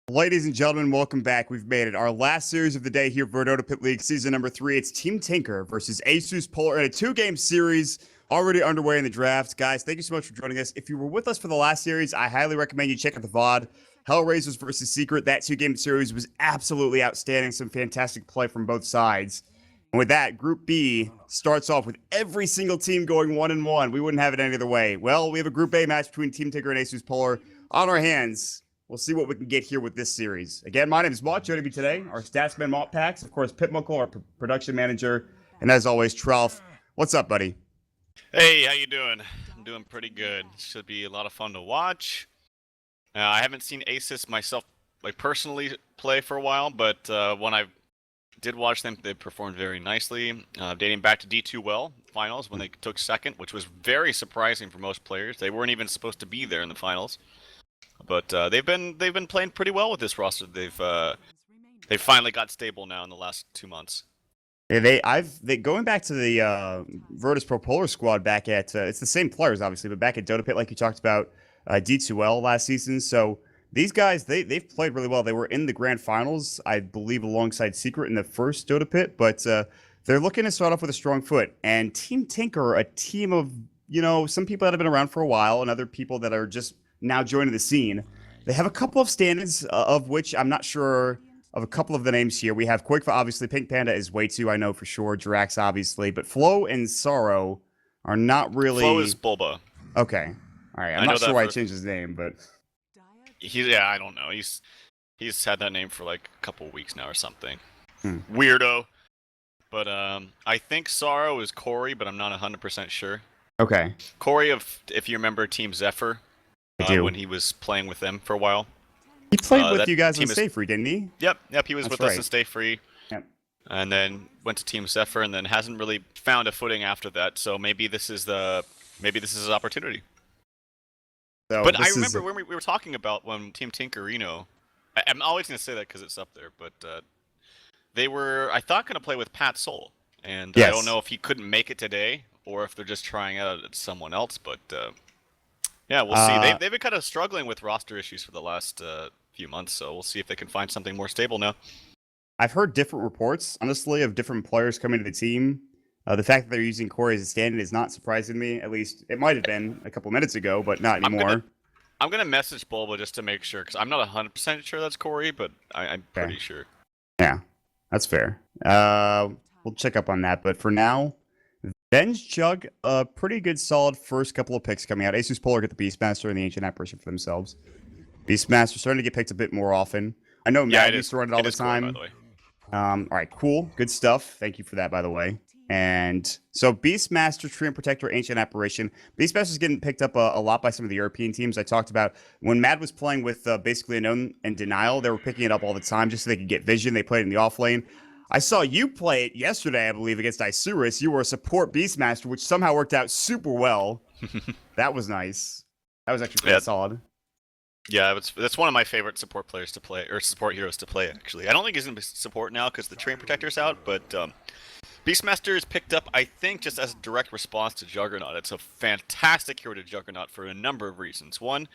Ladies and gentlemen, welcome back. We've made it. Our last series of the day here for DotaPit League, season number 3. It's Team Tinker versus ASUS.Polar in a 2-game series already underway in the draft. Guys, thank you so much for joining us. If you were with us for the last series, I highly recommend you check out the VOD. Hellraisers versus Secret. That 2-game series was absolutely outstanding. Some fantastic play from both sides. And with that, Group B starts off with every single team going 1-1. We wouldn't have it any other way. Well, we have a Group A match between Team Tinker and ASUS.Polar on our hands. We'll see what we can get here with this series. Again, my name is Mott. Joining me today, our Statsman Mott Packs, of course, Pitmuckle, our production manager, and as always, Trelf. What's up, buddy? Hey, how you doing? I'm doing pretty good. Should be a lot of fun to watch. I haven't seen ASUS myself, personally play for a while, but when I did watch them, they performed very nicely, dating back to D2Well finals when they took second, which was very surprising for most players. They weren't even supposed to be there in the finals. But they've been playing pretty well with this roster. They finally got stable now in the last 2 months. Yeah, going back to the Virtus.Pro.Polar squad back at it's the same players obviously, but back at DotaPit like you talked about D2L last season. So these guys they've played really well. They were in the grand finals, I believe, alongside Secret in the first DotaPit, but they're looking to start off with a strong foot. And Team Tinker, a team of some people that have been around for a while and other people that are just now joining the scene. They have a couple of stand-ins, of which I'm not sure of a couple of the names here. We have Quake, obviously. Pink Panda is way too, I know for sure. Jirax, obviously. But Flo and Sorrow are not really... Flo is Bulba. Okay. All right. I'm not sure why I changed his name, but... Yeah, I don't know. He's had that name for like a couple of weeks now or something. Weirdo. But I think Sorrow is Corey, but I'm not 100% sure. Okay. Corey, if you remember Team Zephyr. When he was playing with them for a while. He played with you guys in Stay Free, didn't he? Yep, he was with us in Stay Free. Yep. And then went to Team Zephyr, and then hasn't really found a footing after that. So maybe this is his opportunity. So but I remember when we were talking about when Team Tinker, I'm always going to say that because it's up there, but they were, I thought, going to play with Pat Soul. And yes. I don't know if he couldn't make it today, or if they're just trying out someone else, but... yeah, we'll see. They've been kind of struggling with roster issues for the last few months, so we'll see if they can find something more stable now. I've heard different reports, honestly, of different players coming to the team. The fact that they're using Corey as a stand-in is not surprising me. At least it might have been a couple minutes ago, but not anymore. I'm gonna message Bulba just to make sure, because I'm not 100% sure that's Corey, but I'm pretty sure. Yeah, that's fair. We'll check up on that, but for now... Venge Chug, a pretty good solid first couple of picks coming out. ASUS.Polar get the Beastmaster and the Ancient Apparition for themselves. Beastmaster starting to get picked a bit more often. I know Matt used to run it all the time. Cool, by the way. All right, cool. Good stuff. Thank you for that, by the way. And so Beastmaster, Treant Protector, Ancient Apparition. Beastmaster's getting picked up a lot by some of the European teams. I talked about when Mad was playing with basically Unknown and Denial, they were picking it up all the time just so they could get vision. They played in the off lane. I saw you play it yesterday, I believe, against Isurus. You were a support Beastmaster, which somehow worked out super well. That was nice. That was actually pretty solid. Yeah, that's one of my favorite support players to play, or support heroes to play, actually. I don't think he's going to be support now because the Treant Protector's out, but Beastmaster is picked up, I think, just as a direct response to Juggernaut. It's a fantastic hero to Juggernaut for a number of reasons. One,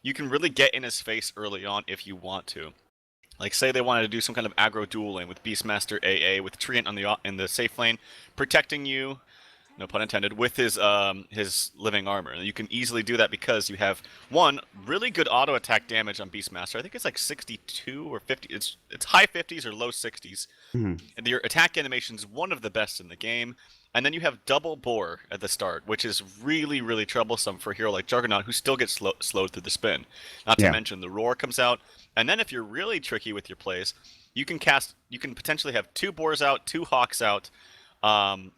you can really get in his face early on if you want to. Like, say they wanted to do some kind of aggro duel lane with Beastmaster AA, with Treant on in the safe lane, protecting you, no pun intended, with his living armor. And you can easily do that because you have, one, really good auto attack damage on Beastmaster. I think it's like 62 or 50. It's high 50s or low 60s. And your attack animation is one of the best in the game. And then you have double bore at the start, which is really, really troublesome for a hero like Juggernaut, who still gets slowed through the spin. Not to mention the roar comes out. And then if you're really tricky with your plays, you can potentially have 2 boars out, 2 hawks out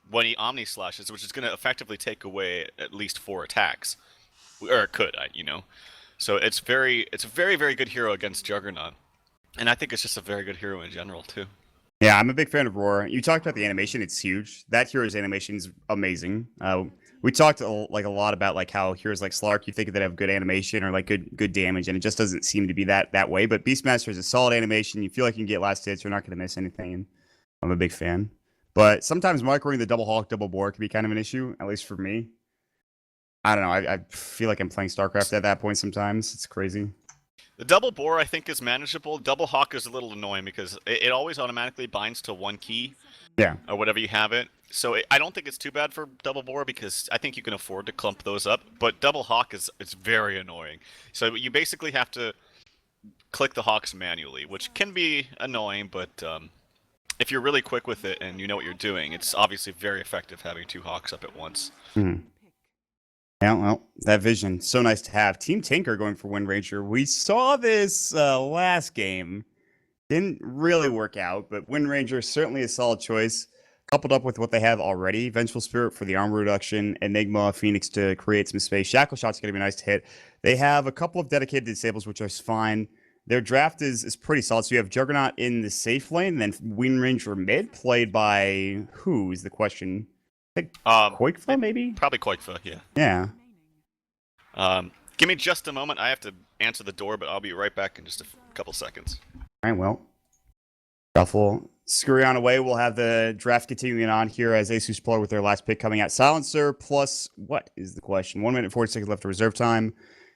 when he omni slashes, which is going to effectively take away at least 4 attacks, or it could, So it's a very, very good hero against Juggernaut, and I think it's just a very good hero in general too. Yeah, I'm a big fan of Roar. You talked about the animation; it's huge. That hero's animation is amazing. We talked a lot about how heroes like Slark, you think that have good animation or good damage, and it just doesn't seem to be that way. But Beastmaster is a solid animation. You feel like you can get last hits. You're not going to miss anything, and I'm a big fan. But sometimes microing the double hawk, double boar can be kind of an issue, at least for me. I don't know. I feel like I'm playing StarCraft at that point sometimes. It's crazy. The double bore I think is manageable. Double hawk is a little annoying because it always automatically binds to one key Yeah. or whatever you have it. So I don't think it's too bad for double bore because I think you can afford to clump those up. But double hawk is very annoying. So you basically have to click the hawks manually, which can be annoying, but if you're really quick with it and you know what you're doing, it's obviously very effective having 2 hawks up at once. Hmm. Yeah, well, that vision, so nice to have. Team Tinker going for Wind Ranger. We saw this last game. Didn't really work out, but Wind Ranger is certainly a solid choice. Coupled up with what they have already, Vengeful Spirit for the armor reduction, Enigma, Phoenix to create some space. Shackle Shot's going to be nice to hit. They have a couple of dedicated disables, which is fine. Their draft is pretty solid. So you have Juggernaut in the safe lane, and then Wind Ranger mid, played by who is the question? I think Koikfa, maybe? Probably Koikfa, yeah. Yeah. Give me just a moment. I have to answer the door, but I'll be right back in just a couple seconds. All right, well. Shuffle. Scurry on away. We'll have the draft continuing on here as ASUS.Polar with their last pick coming out. Silencer plus what is the question? 1 minute 40 seconds left of reserve time.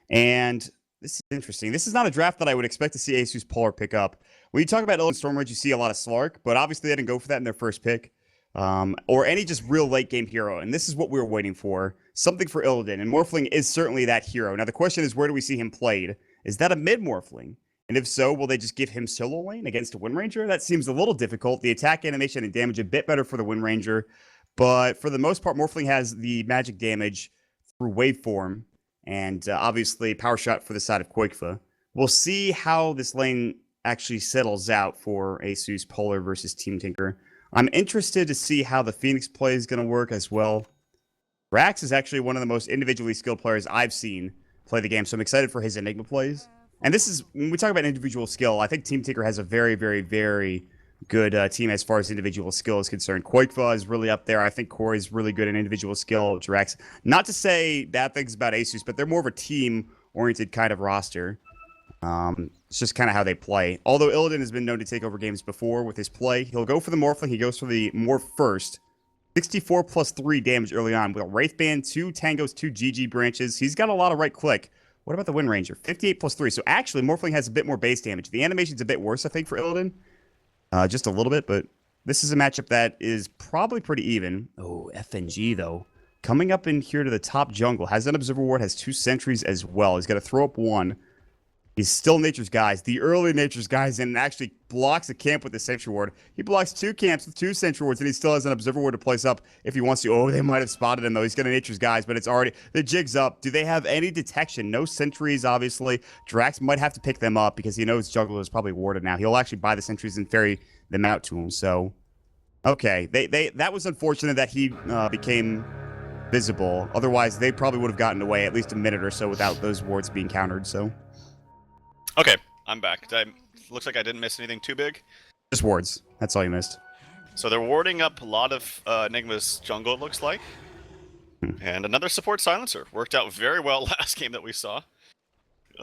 And this is interesting. This is not a draft that I would expect to see ASUS.Polar pick up. When you talk about Illidan Stormridge, you see a lot of Slark, but obviously they didn't go for that in their first pick. Or any just real late game hero. And this is what we were waiting for. Something for Illidan. And Morphling is certainly that hero. Now the question is, where do we see him played? Is that a mid Morphling? And if so, will they just give him solo lane against a Wind Ranger? That seems a little difficult. The attack animation and damage a bit better for the Wind Ranger. But for the most part, Morphling has the magic damage through waveform. And obviously, power shot for the side of Koikfa. We'll see how this lane actually settles out for ASUS.Polar versus Team Tinker. I'm interested to see how the Phoenix play is going to work as well. Rax is actually one of the most individually skilled players I've seen play the game, so I'm excited for his Enigma plays. And this is, when we talk about individual skill, I think Team Tinker has a very, very, very good team as far as individual skill is concerned. Koikfa is really up there. I think Corey is really good in individual skill. Drax, not to say bad things about ASUS, but they're more of a team-oriented kind of roster. It's just kind of how they play. Although Illidan has been known to take over games before with his play, he'll go for the Morphling. He goes for the Morph first. 64 plus 3 damage early on. With a Wraithband, 2 Tangos, 2 GG branches. He's got a lot of right click. What about the Wind Ranger? 58 plus 3. So actually, Morphling has a bit more base damage. The animation's a bit worse, I think, for Illidan. Just a little bit, but this is a matchup that is probably pretty even. Oh, FNG, though. Coming up in here to the top jungle. Has an Observer Ward, has 2 sentries as well. He's got to throw up 1. He's still Nature's Guys, the early Nature's Guys, and actually blocks a camp with the Sentry Ward. He blocks 2 camps with 2 Sentry Wards, and he still has an Observer Ward to place up if he wants to. Oh, they might have spotted him, though. He's got a Nature's Guys, but it's already... The jig's up. Do they have any detection? No sentries, obviously. Drax might have to pick them up because he knows Juggler is probably warded now. He'll actually buy the sentries and ferry them out to him, so... Okay, that was unfortunate that he became visible. Otherwise, they probably would have gotten away at least a minute or so without those wards being countered, so... Okay, I'm back. Looks like I didn't miss anything too big. Just wards. That's all you missed. So they're warding up a lot of Enigma's jungle, it looks like. And another support silencer. Worked out very well last game that we saw.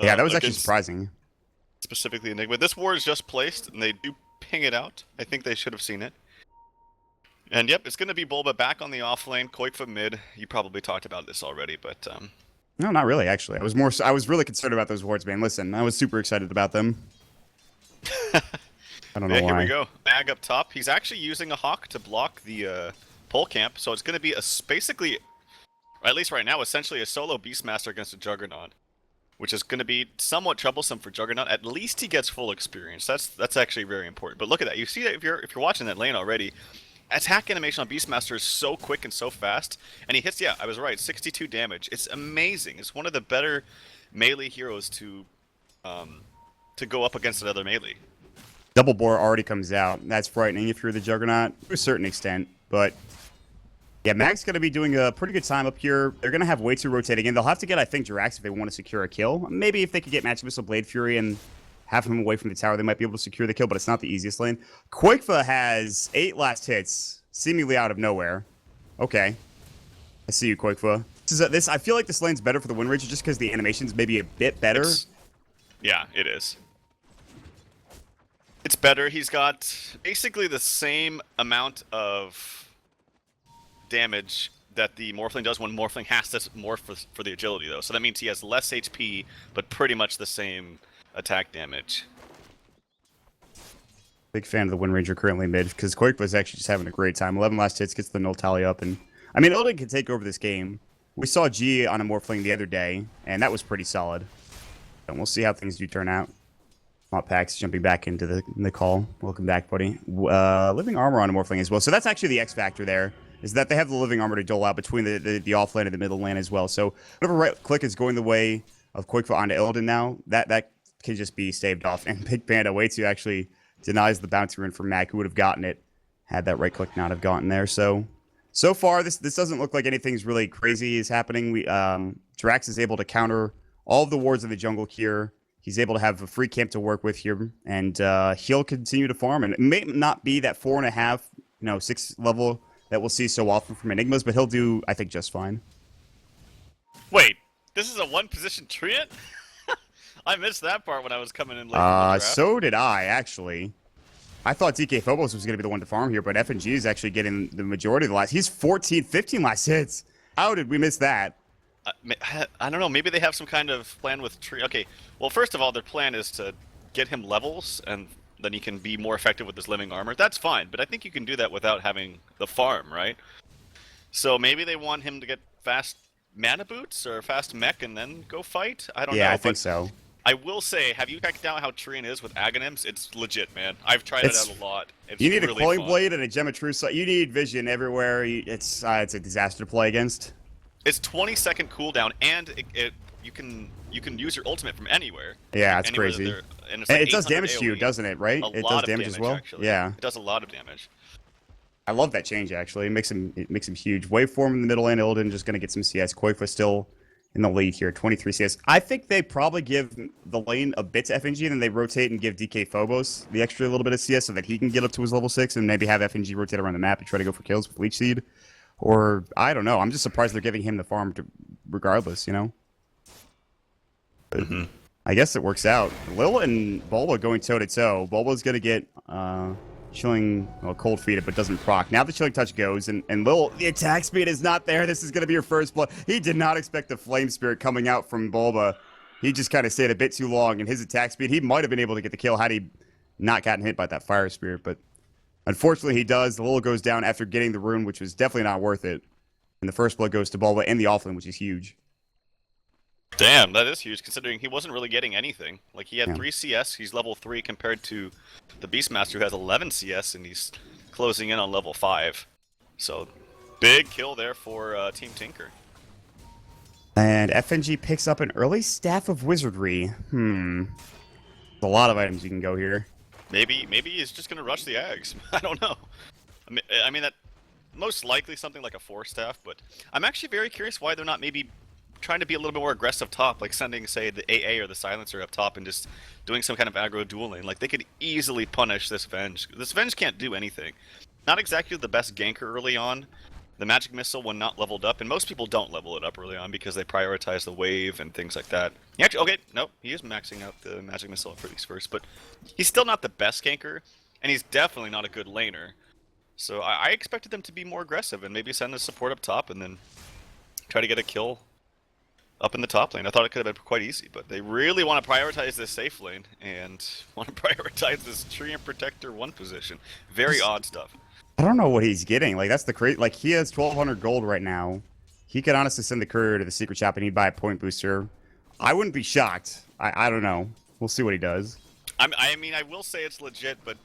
Yeah, that was actually surprising. Specifically Enigma. This ward is just placed, and they do ping it out. I think they should have seen it. And yep, it's going to be Bulba back on the off lane, Koikfa mid. You probably talked about this already, but... No, not really, actually. I was really concerned about those wards, man. Listen, I was super excited about them. I don't know why. Here we go. Mag up top. He's actually using a Hawk to block the pole camp, so it's going to be basically, or at least right now, essentially a solo Beastmaster against a Juggernaut, which is going to be somewhat troublesome for Juggernaut. At least he gets full experience. That's actually very important. But look at that. You see that if you're watching that lane already, attack animation on Beastmaster is so quick and so fast, and he hits, yeah, I was right, 62 damage. It's amazing. It's one of the better melee heroes to go up against another melee. Double Bore already comes out. That's frightening if you're the Juggernaut, to a certain extent. But, yeah, Mag's going to be doing a pretty good time up here. They're going to have way too rotating in. They'll have to get, I think, Jirax if they want to secure a kill. Maybe if they could get Magic Missile, Blade Fury, and have him away from the tower, they might be able to secure the kill, but it's not the easiest lane. Koikfa has 8 last hits, seemingly out of nowhere. Okay. I see you, Koikfa. I feel like this lane's better for the Wind Ranger just because the animation's maybe a bit better. Yeah, it is. It's better. He's got basically the same amount of damage that the Morphling does when Morphling has to morph for the agility, though. So that means he has less HP, but pretty much the same attack damage. Big fan of the Wind Ranger currently mid, because Quake was actually just having a great time. 11 last hits, gets the null tally up, and I mean, Illidan can take over this game. We saw G on a Morphling the other day, and that was pretty solid. And we'll see how things do turn out. Pax jumping back into the call. Welcome back, buddy. Living armor on a Morphling as well. So that's actually the X factor there, is that they have the living armor to dole out between the off lane and the middle lane as well. So whatever right click is going the way of Quickfoot onto Illidan now, that can just be staved off. And Big Panda waits to actually denies the bounty rune from Mac, who would have gotten it had that right click not have gotten there. So far, this doesn't look like anything's really crazy is happening. Drax is able to counter all of the wards in the jungle here. He's able to have a free camp to work with here, and he'll continue to farm. And it may not be that 4.5, 6 level that we'll see so often from Enigmas, but he'll do, I think, just fine. Wait, this is a one-position treant? I missed that part when I was coming in late in the draft. So did I, actually. I thought DK Phobos was going to be the one to farm here, but FNG is actually getting the majority of the last. He's 15 last hits. How did we miss that? I don't know. Maybe they have some kind of plan with Tree. Okay, well, first of all, their plan is to get him levels, and then he can be more effective with his living armor. That's fine, but I think you can do that without having the farm, right? So maybe they want him to get fast mana boots or fast mech and then go fight? I don't know. Yeah, I think so. I will say, have you checked out how Trian is with Aghanims? It's legit, man. I've tried it out a lot. It's you need really a Clawing fun. Blade and a Gematruce. You need vision everywhere. It's a disaster to play against. It's 20-second cooldown, and you can use your ultimate from anywhere. Yeah, it's crazy. And it's like it does damage AoE. to you, doesn't it? Right? It does damage as well. Actually. Yeah, it does a lot of damage. I love that change. Actually, it makes him huge. Waveform in the middle lane. Illidan just gonna get some CS. Koifa still in the lead here, 23 CS. I think they probably give the lane a bit to FNG, and then they rotate and give DK Phobos the extra little bit of CS so that he can get up to his level 6, and maybe have FNG rotate around the map and try to go for kills with Leech Seed. Or, I don't know. I'm just surprised they're giving him the farm regardless, But I guess it works out. Lil and Bulba going toe-to-toe. Bulba's going to get Chilling, cold feet, but doesn't proc. Now the Chilling Touch goes, and Lil, the attack speed is not there. This is going to be your first blood. He did not expect the Flame Spirit coming out from Bulba. He just kind of stayed a bit too long, and his attack speed, he might have been able to get the kill had he not gotten hit by that Fire Spirit, but unfortunately he does. The Lil goes down after getting the rune, which was definitely not worth it. And the first blood goes to Bulba and the offlane, which is huge. Damn, that is huge, considering he wasn't really getting anything. Like, he had 3 CS, he's level 3, compared to the Beastmaster, who has 11 CS, and he's closing in on level 5. So, big kill there for Team Tinker. And FNG picks up an early Staff of Wizardry. There's a lot of items you can go here. Maybe he's just gonna rush the Ags. I don't know. I mean that most likely something like a 4-staff, but I'm actually very curious why they're not maybe trying to be a little bit more aggressive top, like sending, say, the AA or the Silencer up top and just doing some kind of aggro duel lane. Like, they could easily punish this Venge. This Venge can't do anything. Not exactly the best ganker early on. The Magic Missile, when not leveled up, and most people don't level it up early on because they prioritize the wave and things like that. He actually, okay, no, he is maxing out the Magic Missile for these first, but he's still not the best ganker, and he's definitely not a good laner. So I expected them to be more aggressive and maybe send the support up top and then try to get a kill up in the top lane. I thought it could have been quite easy, but they really want to prioritize this safe lane and want to prioritize this Tree and Protector 1 position. Very odd stuff. I don't know what he's getting. Like, that's the crazy. Like, he has 1,200 gold right now. He could honestly send the courier to the secret shop and he'd buy a point booster. I wouldn't be shocked. I don't know. We'll see what he does. I mean, I will say it's legit, but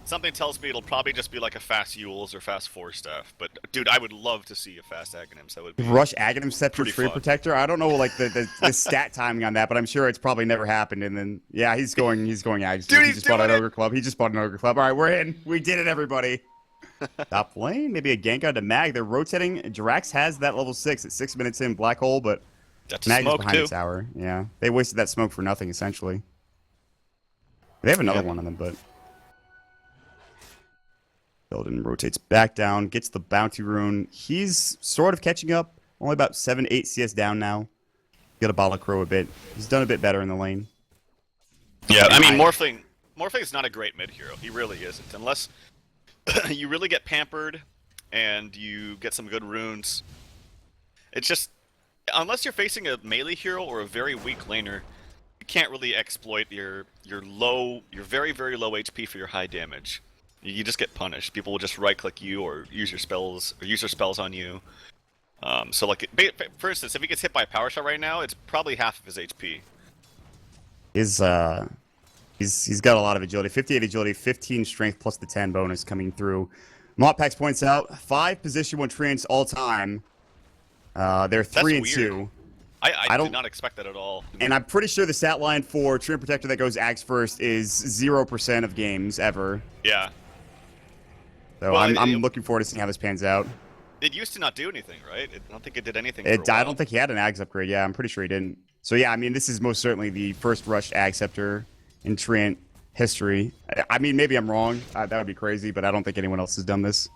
something tells me it'll probably just be like a fast Yules or fast 4-staff. But, dude, I would love to see a fast Aghanims. That would be Rush Aghanim Scepter pretty Tree fun. Protector. I don't know, like, the stat timing on that, but I'm sure it's probably never happened. And then, yeah, he's going Ags. Dude, he he's just bought an doing it! Ogre Club. He just bought an Ogre Club. All right, we're in. We did it, everybody. Top lane, maybe a gank onto Mag. They're rotating. Drax has that level 6 at 6 minutes in. Black Hole, but That's a Mag is smoke, behind too. the tower. Yeah, they wasted that smoke for nothing, essentially. They have another one on them, but Illidan rotates back down, gets the bounty rune. He's sort of catching up. Only about 7-8 CS down now. Got a Bala Crow a bit. He's done a bit better in the lane. Yeah, I mean, Morphling's not a great mid hero. He really isn't. Unless you really get pampered and you get some good runes. It's just, unless you're facing a melee hero or a very weak laner, can't really exploit your very low HP for your high damage. You just get punished. People will just right click you or use your spells on you. So like for instance, if he gets hit by a power shot right now, it's probably half of his HP. He's got a lot of agility. 58 agility, 15 strength plus the 10 bonus coming through. Moppax points out 5 position 1 treants all time. They're 3 and 2. I did not expect that at all. And I'm pretty sure the stat line for Treant Protector that goes Axe first is 0% of games ever. Yeah. So well, I'm looking forward to seeing how this pans out. It used to not do anything, right? I don't think it did anything. I don't think he had an Axe upgrade. Yeah, I'm pretty sure he didn't. So yeah, I mean, this is most certainly the first rushed Axe Scepter in Treant history. I mean, maybe I'm wrong. That would be crazy, but I don't think anyone else has done this.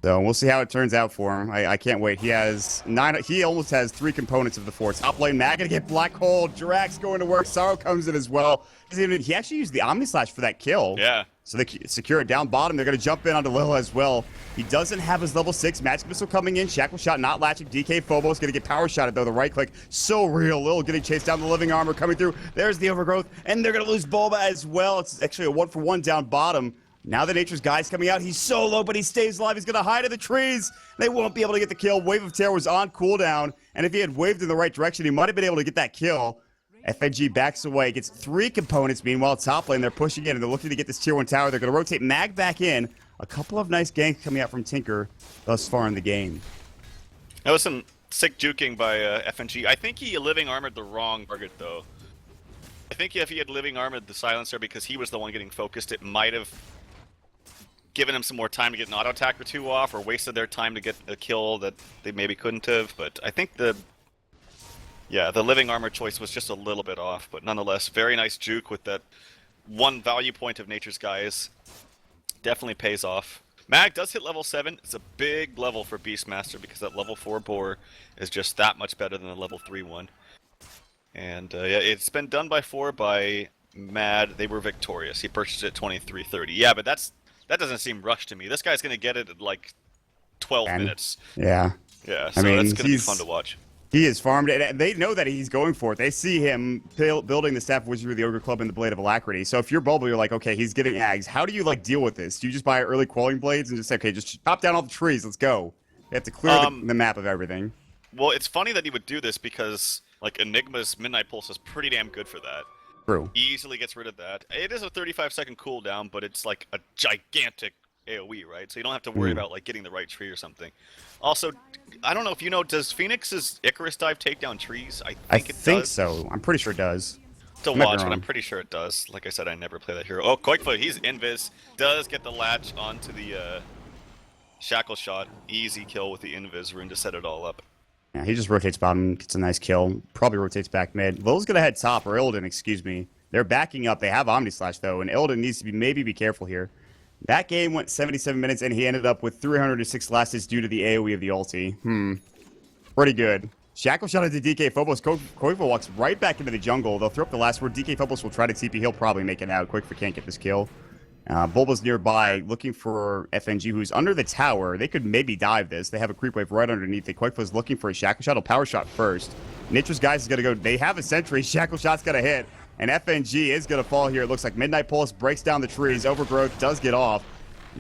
So we'll see how it turns out for him. I can't wait. He has 9. He almost has 3 components of the 4. Top lane, Mag gonna get Black Hole. Jirax going to work. Sorrow comes in as well. He actually used the Omni Slash for that kill. Yeah. So they secure it down bottom. They're gonna jump in onto Lil as well. He doesn't have his level 6 Magic Missile coming in. Shackle Shot not latching. DK Phobos gonna get power shotted though. The right click so real. Lil getting chased down. The living armor coming through. There's the overgrowth, and they're gonna lose Bulba as well. It's actually a 1-for-1 down bottom. Now the Nature's Guy's coming out. He's solo, but he stays alive. He's going to hide in the trees. They won't be able to get the kill. Wave of Terror was on cooldown, and if he had waved in the right direction, he might have been able to get that kill. FNG backs away, gets 3 components. Meanwhile, top lane, they're pushing in, and they're looking to get this tier 1 tower. They're going to rotate Mag back in. A couple of nice ganks coming out from Tinker thus far in the game. That was some sick juking by FNG. I think he living armored the wrong target, though. I think if he had living armored the Silencer because he was the one getting focused, it might have given him some more time to get an auto attack or 2 off, or wasted their time to get a kill that they maybe couldn't have. But I think the living armor choice was just a little bit off, but nonetheless, very nice juke with that 1 value point of Nature's Guys. Definitely pays off. Mag does hit level 7. It's a big level for Beastmaster because that level 4 boar is just that much better than the level 3 one. And yeah, it's been done by 4 by Mad. They were victorious. He purchased it at 23.30. Yeah, but that doesn't seem rushed to me. This guy's going to get it at like 12 minutes. Yeah. Yeah, so that's going to be fun to watch. He is farmed, and they know that he's going for it. They see him building the Staff of Wizardry, the Ogre Club, and the Blade of Alacrity. So if you're Bulba, you're like, okay, he's getting Ags. How do you like deal with this? Do you just buy early Quelling Blades and just say, okay, just chop down all the trees, let's go? You have to clear the map of everything. Well, it's funny that he would do this because like Enigma's Midnight Pulse is pretty damn good for that. True. Easily gets rid of that. It is a 35-second cooldown, but it's like a gigantic AoE, right? So you don't have to worry about like getting the right tree or something. Also, I don't know if you know, does Phoenix's Icarus Dive take down trees? I think so. I'm pretty sure it does. To watch, but I'm pretty sure it does. Like I said, I never play that hero. Oh, Koikfoot, he's invis. Does get the latch onto the Shackle Shot. Easy kill with the invis rune to set it all up. Yeah, he just rotates bottom, gets a nice kill. Probably rotates back mid. Lil's gonna head top, or Illidan, excuse me. They're backing up. They have Omni Slash though, and Illidan needs to be careful here. That game went 77 minutes, and he ended up with 306 last hits due to the AoE of the ulti. Pretty good. Shackle shot into DK Phobos. Koifa walks right back into the jungle. They'll throw up the last word. DK Phobos will try to TP. He'll probably make it out. Koifa can't get this kill. Bulba's nearby, looking for FNG, who's under the tower. They could maybe dive this. They have a creep wave right underneath. Koifa's looking for a Shackle Shot. He'll power shot first. Nature's Guys is going to go. They have a sentry. Shackle Shot's going to hit. And FNG is going to fall here. It looks like Midnight Pulse breaks down the trees. Overgrowth does get off.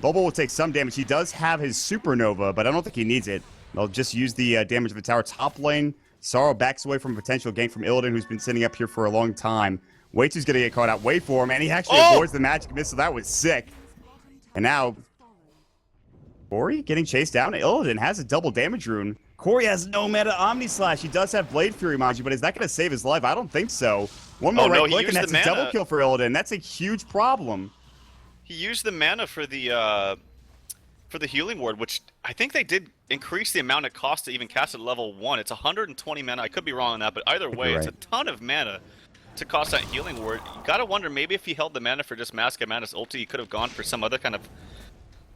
Bulba will take some damage. He does have his Supernova, but I don't think he needs it. They'll just use the damage of the tower. Top lane, Sorrow backs away from a potential gank from Illidan, who's been sitting up here for a long time. Waitu's going to get caught out. Wait for him, and he actually avoids the magic missile. That was sick. And now, Corey getting chased down. Illidan has a double damage rune. Corey has no meta Omni Slash. He does have Blade Fury, mind you, but is that going to save his life? I don't think so. One more right click, and that's a double kill for Illidan. That's a huge problem. He used the mana for the healing ward, which I think they did increase the amount it costs to even cast at level 1. It's 120 mana. I could be wrong on that, but either way, it's a ton of mana to cost that healing ward. You gotta wonder, maybe if he held the mana for just Mask of Madness ulti, he could have gone for some other kind of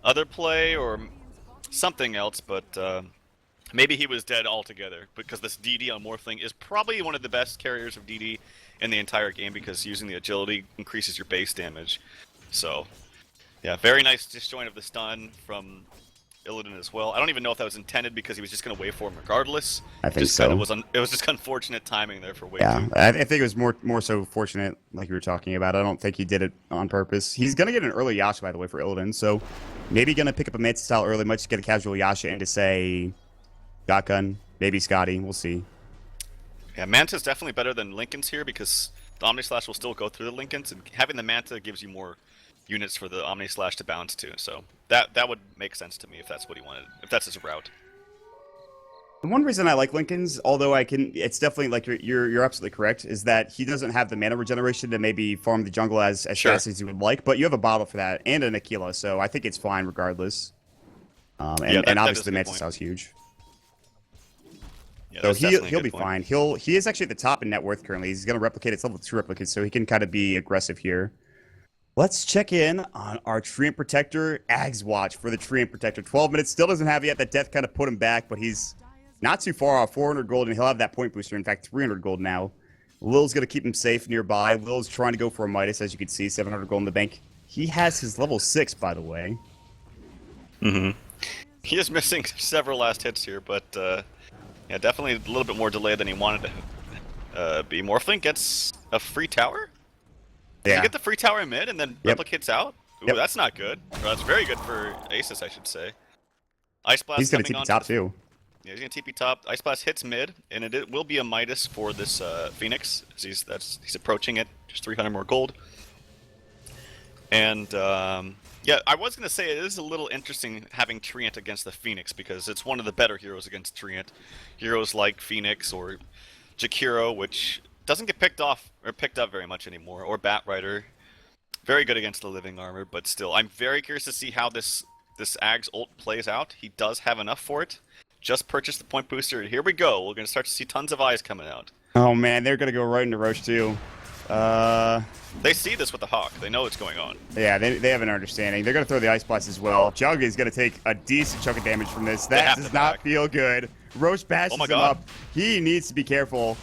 other play or something else, but maybe he was dead altogether, because this DD on Morphling is probably one of the best carriers of DD in the entire game, because using the agility increases your base damage. So, yeah, very nice disjoint of the stun from Illidan as well. I don't even know if that was intended because he was just going to wait for him regardless. I think just so. It was just unfortunate timing there for Wei Yeah, two. I think it was more so fortunate, like you were talking about. I don't think he did it on purpose. He's gonna get an early Yasha, by the way, for Illidan, so maybe gonna pick up a mid style early, might just get a casual Yasha into say Shotgun, maybe Scotty. We'll see. Yeah, Manta's definitely better than Linken's here because the Omni Slash will still go through the Linken's, and having the Manta gives you more units for the Omni Slash to bounce to. So that would make sense to me if that's what he wanted, if that's his route. The one reason I like Lincoln's, although it's definitely like you're absolutely correct, is that he doesn't have the mana regeneration to maybe farm the jungle as Sure. fast as you would like, but you have a bottle for that and an Aquila, so I think it's fine regardless. And obviously the Mantis is huge. Yeah, so he'll be fine. He is actually at the top in net worth currently. He's going to replicate. It's level 2 replicate, so he can kind of be aggressive here. Let's check in on our Treant Protector, Ag's Watch for the Treant Protector. 12 minutes, still doesn't have it yet. That death kind of put him back, but he's not too far off. 400 gold, and he'll have that point booster. In fact, 300 gold now. Lil's going to keep him safe nearby. Lil's trying to go for a Midas, as you can see. 700 gold in the bank. He has his level 6, by the way. Mm-hmm. He is missing several last hits here, but yeah, definitely a little bit more delay than he wanted to be. Morphling gets a free tower? Does he get the free tower in mid and then replicates out? Ooh, that's not good. Or that's very good for ASUS, I should say. Ice Blast. He's going to TP top too. Yeah, he's going to TP top. Ice Blast hits mid, and it will be a Midas for this Phoenix. He's approaching it. Just 300 more gold. And yeah, I was going to say it is a little interesting having Treant against the Phoenix because it's one of the better heroes against Treant. Heroes like Phoenix or Jakiro, which doesn't get picked up very much anymore, or Batrider. Very good against the living armor, but still, I'm very curious to see how this Ag's ult plays out. He does have enough for it. Just purchased the point booster, and here we go. We're going to start to see tons of eyes coming out. Oh man, they're going to go right into Roche too. They see this with the Hawk. They know what's going on. Yeah, they have an understanding. They're going to throw the Ice Blast as well. Jug is going to take a decent chunk of damage from this. That does not feel good. Roche bashes him up. He needs to be careful.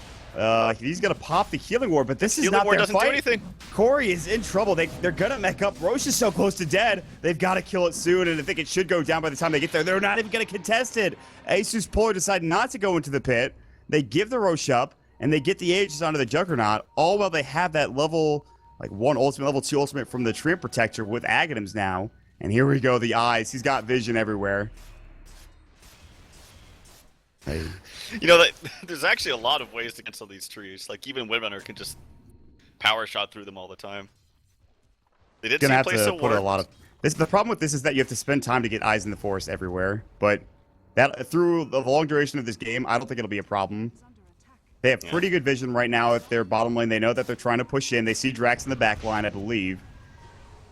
He's going to pop the Healing Ward, but this is not their fight. Do anything. Corey is in trouble. They're going to mech up. Roche is so close to dead. They've got to kill it soon, and I think it should go down by the time they get there. They're not even going to contest it. ASUS.Polar decide not to go into the pit. They give the Roche up, and they get the Aegis onto the Juggernaut, all while they have that level 1 ultimate, level 2 ultimate from the Treant Protector with Aghanims now. And here we go, the eyes. He's got vision everywhere. Hey. You know, there's actually a lot of ways to cancel these trees. Like, even Windrunner can just power shot through them all the time. They did gonna have to put a lot of... The problem with this is that you have to spend time to get eyes in the forest everywhere. But that through the long duration of this game, I don't think it'll be a problem. They have pretty good vision right now at their bottom lane. They know that they're trying to push in. They see Drax in the back line, I believe.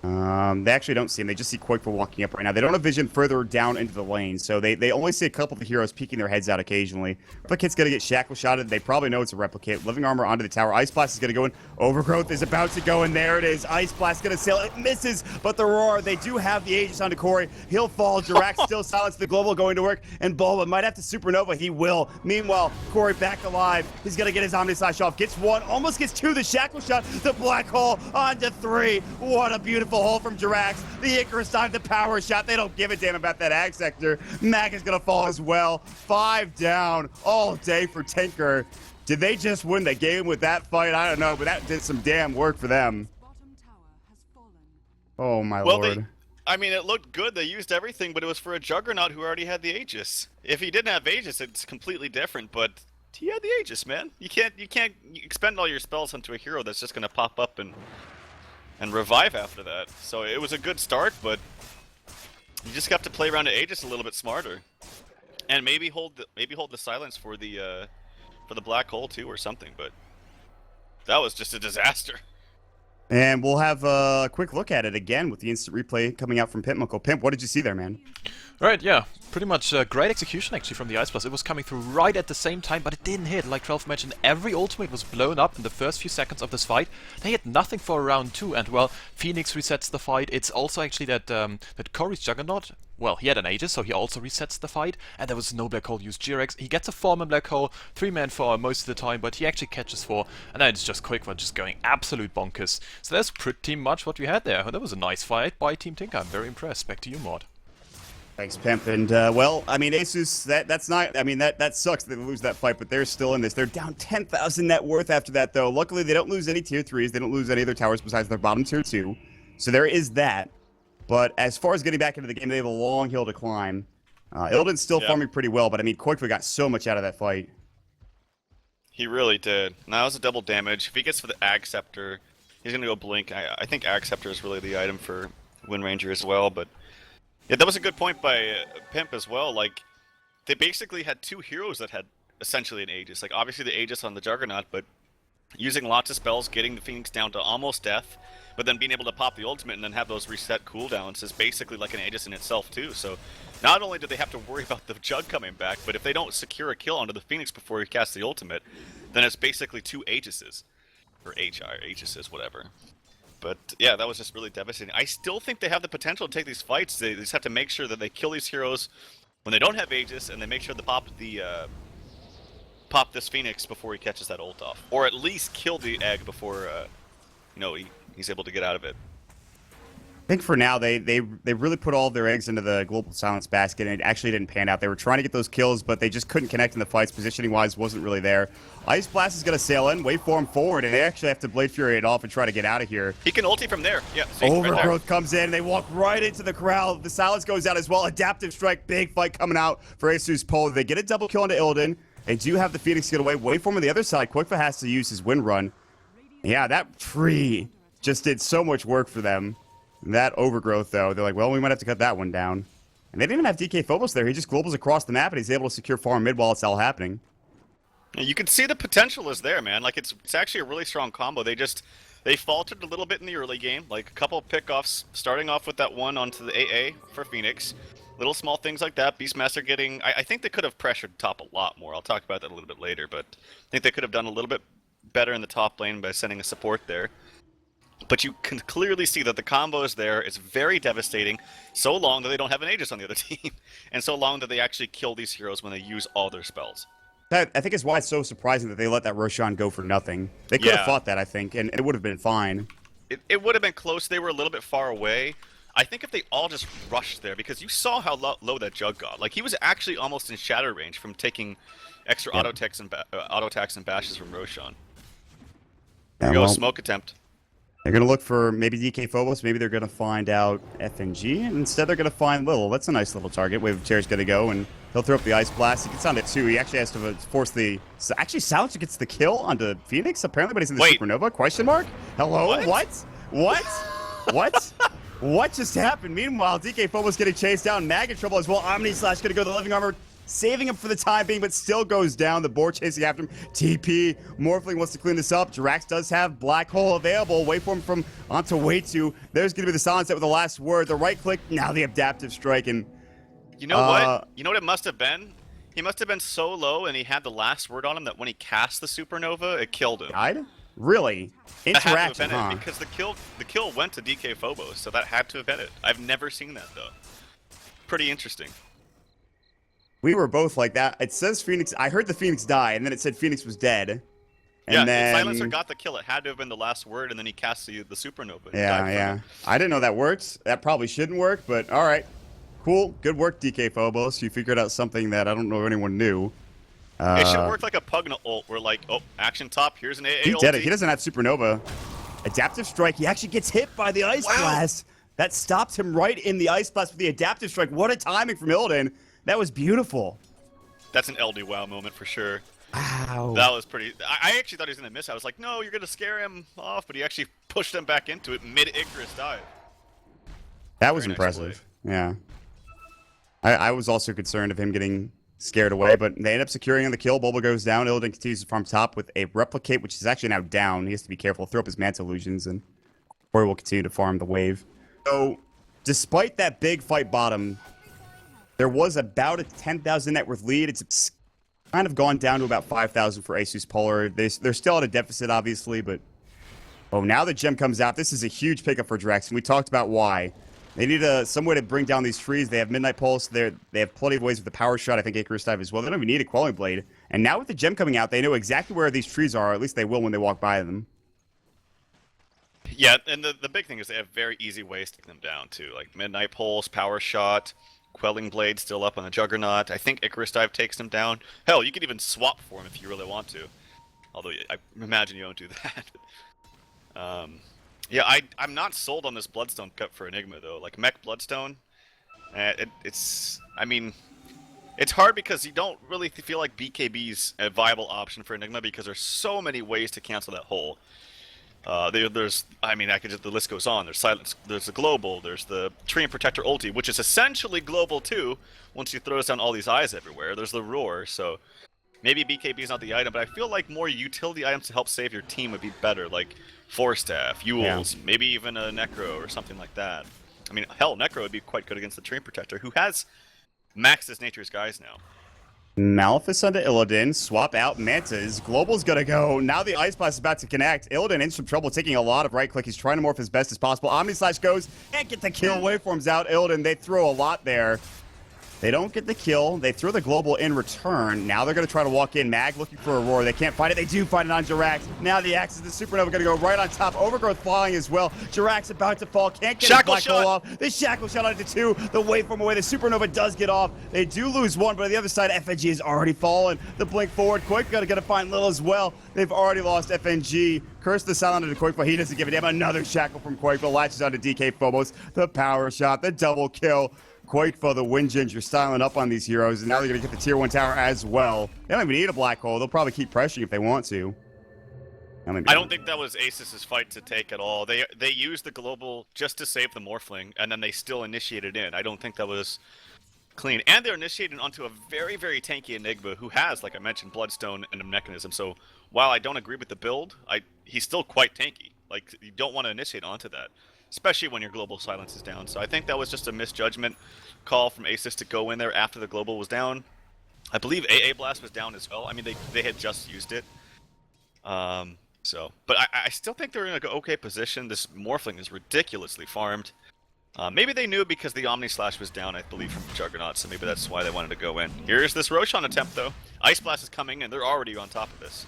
They actually don't see him. They just see Quake for walking up right now. They don't have vision further down into the lane, so they only see a couple of the heroes peeking their heads out occasionally. Replicate's going to get shackle shotted. They probably know it's a replicate. Living armor onto the tower. Ice Blast is going to go in. Overgrowth is about to go in. There it is. Ice Blast going to sail. It misses, but the roar. They do have the Aegis onto Corey. He'll fall. Jirax still silenced. The global going to work, and Bulba might have to supernova. He will. Meanwhile, Corey back alive. He's going to get his Omni Slash off. Gets one. Almost gets two. The shackle shot. The black hole onto 3. What a beautiful hole from Jirax. The Icarus dive, the power shot. They don't give a damn about that ag sector. Mac is going to fall as well. 5 down all day for Tinker. Did they just win the game with that fight? I don't know, but that did some damn work for them. Oh, my lord. I mean, it looked good. They used everything, but it was for a Juggernaut who already had the Aegis. If he didn't have Aegis, it's completely different, but he had the Aegis, man. You can't expend all your spells onto a hero that's just going to pop up and revive after that. So it was a good start, but you just have to play around the Aegis a little bit smarter, and maybe hold the silence for the black hole too, or something. But that was just a disaster. And we'll have a quick look at it again with the instant replay coming out from Pimp Muckle. Pimp, what did you see there, man? Right, yeah. Pretty much great execution, actually, from the Ice Blast. It was coming through right at the same time, but it didn't hit. Like 12 mentioned, every ultimate was blown up in the first few seconds of this fight. They had nothing for round 2, and, well, Phoenix resets the fight. It's also actually that Corey's Juggernaut, well, he had an Aegis, so he also resets the fight, and there was no black hole used. G-Rex, he gets a 4-man black hole, 3-man for most of the time, but he actually catches 4, and then it's just Quick one just going absolute bonkers. So that's pretty much what we had there. That was a nice fight by Team Tinker. I'm very impressed. Back to you, Mord. Thanks, Pimp. And, well, I mean, ASUS, that's not, I mean, that sucks that they lose that fight, but they're still in this. They're down 10,000 net worth after that, though. Luckily, they don't lose any tier 3s. They don't lose any of their towers besides their bottom tier 2. So there is that. But as far as getting back into the game, they have a long hill to climb. Illidan's still farming pretty well, but, I mean, Koikva got so much out of that fight. He really did. Now it's a double damage. If he gets for the Ag Scepter, he's going to go Blink. I think Ag Scepter is really the item for Wind Ranger as well, but... Yeah, that was a good point by Pimp as well. Like, they basically had two heroes that had essentially an Aegis. Like, obviously the Aegis on the Juggernaut, but using lots of spells, getting the Phoenix down to almost death, but then being able to pop the ultimate and then have those reset cooldowns is basically like an Aegis in itself, too. So, not only do they have to worry about the Jug coming back, but if they don't secure a kill onto the Phoenix before he casts the ultimate, then it's basically two Aegises. Or Aegises, whatever. But yeah, that was just really devastating. I still think they have the potential to take these fights. They just have to make sure that they kill these heroes when they don't have Aegis, and they make sure to pop this Phoenix before he catches that ult off, or at least kill the egg before he's able to get out of it. I think for now, they really put all of their eggs into the Global Silence basket, and it actually didn't pan out. They were trying to get those kills, but they just couldn't connect in the fights. Positioning-wise, wasn't really there. Ice Blast is going to sail in, wait for him forward, and they actually have to Blade Fury it off and try to get out of here. He can ulti from there. Yeah, see, Overgrowth right comes in, they walk right into the crowd. The Silence goes out as well. Adaptive Strike, big fight coming out for ASUS.Polar. They get a double kill into Illidan. They do have the Phoenix get away. Wait for him on the other side. Koikva has to use his Wind Run. Yeah, that tree just did so much work for them. That Overgrowth, though, they're like, well, we might have to cut that one down. And they didn't even have DK Phobos there. He just globals across the map, and he's able to secure farm mid while it's all happening. You can see the potential is there, man. Like, it's actually a really strong combo. They faltered a little bit in the early game, like a couple pickoffs, starting off with that one onto the AA for Phoenix. Little small things like that. Beastmaster getting... I think they could have pressured top a lot more. I'll talk about that a little bit later, but I think they could have done a little bit better in the top lane by sending a support there. But you can clearly see that the combo is there. It's very devastating, so long that they don't have an Aegis on the other team, and so long that they actually kill these heroes when they use all their spells. That, I think is why it's so surprising that they let that Roshan go for nothing. They could have fought that, I think, and it would have been fine. It would have been close. They were a little bit far away. I think if they all just rushed there, because you saw how low that Jug got. Like, he was actually almost in shatter range from taking extra auto attacks and bashes from Roshan. There you go, smoke attempt. They're going to look for maybe DK Phobos. Maybe they're going to find out FNG. And instead, they're going to find Lil. That's a nice little target. Wave of Chair's going to go, and he'll throw up the Ice Blast. He gets on it, too. He actually has to force the... Actually, Silencer gets the kill onto Phoenix, apparently, but he's in the Supernova. Question mark? Hello? What? What just happened? Meanwhile, DK Phobos getting chased down. Mag in trouble as well. Omni Slash going to go to the Living Armor, saving him for the time being, but still goes down. The board chasing after him. TP. Morphling wants to clean this up. Drax does have Black Hole available. Wait for him from onto way to. There's going to be the silence with the last word. The right click. Now the adaptive strike. And you know what? You know what it must have been? He must have been so low, and he had the last word on him that when he cast the Supernova, it killed him. Died? Really? Interaction, huh? Because the kill went to DK Phobos, so that had to have been it. I've never seen that though. Pretty interesting. We were both like that. It says Phoenix. I heard the Phoenix die, and then it said Phoenix was dead. And then Silencer got the kill. It had to have been the last word, and then he cast the Supernova. Yeah. I didn't know that worked. That probably shouldn't work, but all right. Cool. Good work, DK Phobos. You figured out something that I don't know if anyone knew. It should work like a Pugna ult, where like, oh, action top, here's an AA He ult. did it. He doesn't have Supernova. Adaptive Strike. He actually gets hit by the Ice Blast. That stopped him right in the Ice Blast with the Adaptive Strike. What a timing from Illidan. That was beautiful. That's an LD wow moment for sure. Wow. That was pretty... I actually thought he was going to miss. I was like, no, you're going to scare him off, but he actually pushed him back into it mid-Icarus dive. That was impressive. Yeah. I was also concerned of him getting scared away, but they end up securing on the kill. Bulba goes down. Illidan continues to farm top with a Replicate, which is actually now down. He has to be careful. Throw up his Manta Illusions, and Corey will continue to farm the wave. So, despite that big fight bottom, there was about a 10,000 net worth lead. It's kind of gone down to about 5,000 for ASUS.Polar. They're still at a deficit, obviously, but... Oh, now the gem comes out. This is a huge pickup for Drax, and we talked about why. They need some way to bring down these trees. They have Midnight Pulse. They have plenty of ways with the Power Shot. I think Icarus Dive as well. They don't even need a Quelling Blade. And now with the gem coming out, they know exactly where these trees are. Or at least they will when they walk by them. Yeah, and the big thing is they have very easy ways to take them down, too. Like Midnight Pulse, Power Shot. Quelling Blade still up on the Juggernaut. I think Icarus Dive takes him down. Hell, you could even swap for him if you really want to. Although I imagine you don't do that. Yeah, I'm not sold on this Bloodstone cut for Enigma though. Like Mech Bloodstone, I mean, it's hard because you don't really feel like BKB's a viable option for Enigma because there's so many ways to cancel that hole. I mean, the list goes on. There's Silence, there's the Global, there's the Tree and Protector ulti, which is essentially Global too, once you throws down all these eyes everywhere. There's the Roar, so maybe BKB is not the item, but I feel like more utility items to help save your team would be better, like Force Staff, Yules, maybe even a Necro or something like that. I mean, hell, Necro would be quite good against the Tree and Protector, who has maxed his Nature's Guise now. Malphus onto Illidan, swap out Mantas. Global's gonna go. Now the Ice Blast is about to connect. Illidan in some trouble, taking a lot of right click. He's trying to morph as best as possible. Omni Slash goes and get the kill. Waveforms out. Illidan, they throw a lot there. They don't get the kill. They throw the Global in return. Now they're going to try to walk in. Mag looking for a Roar. They can't find it. They do find it on Jirax. Now the Axis, the Supernova going to go right on top. Overgrowth falling as well. Jirax about to fall. Can't get his Black Hole off. The Shackle shot onto 2. The Waveform away. The Supernova does get off. They do lose 1, but on the other side, FNG has already fallen. The Blink forward. Quake going to find Lil as well. They've already lost FNG. Curse the Silent into Quake, but he doesn't give a damn. Another Shackle from Quake, but latches onto DK Phobos. The power shot. The double kill. Quakeful, the Wind Ginger, styling up on these heroes, and now they're going to get the Tier 1 tower as well. They don't even need a Black Hole. They'll probably keep pressuring if they want to. I don't think that was ASUS' fight to take at all. They used the Global just to save the Morphling, and then they still initiated in. I don't think that was clean. And they're initiating onto a very, very tanky Enigma who has, like I mentioned, Bloodstone and a mechanism. So while I don't agree with the build, he's still quite tanky. Like, you don't want to initiate onto that, especially when your Global Silence is down. So I think that was just a misjudgment call from ASUS to go in there after the Global was down. I believe AA Blast was down as well. I mean, they had just used it. But I still think they're in an okay position. This Morphling is ridiculously farmed. Maybe they knew because the Omni Slash was down, I believe, from Juggernaut, so maybe that's why they wanted to go in. Here's this Roshan attempt, though. Ice Blast is coming, and they're already on top of this.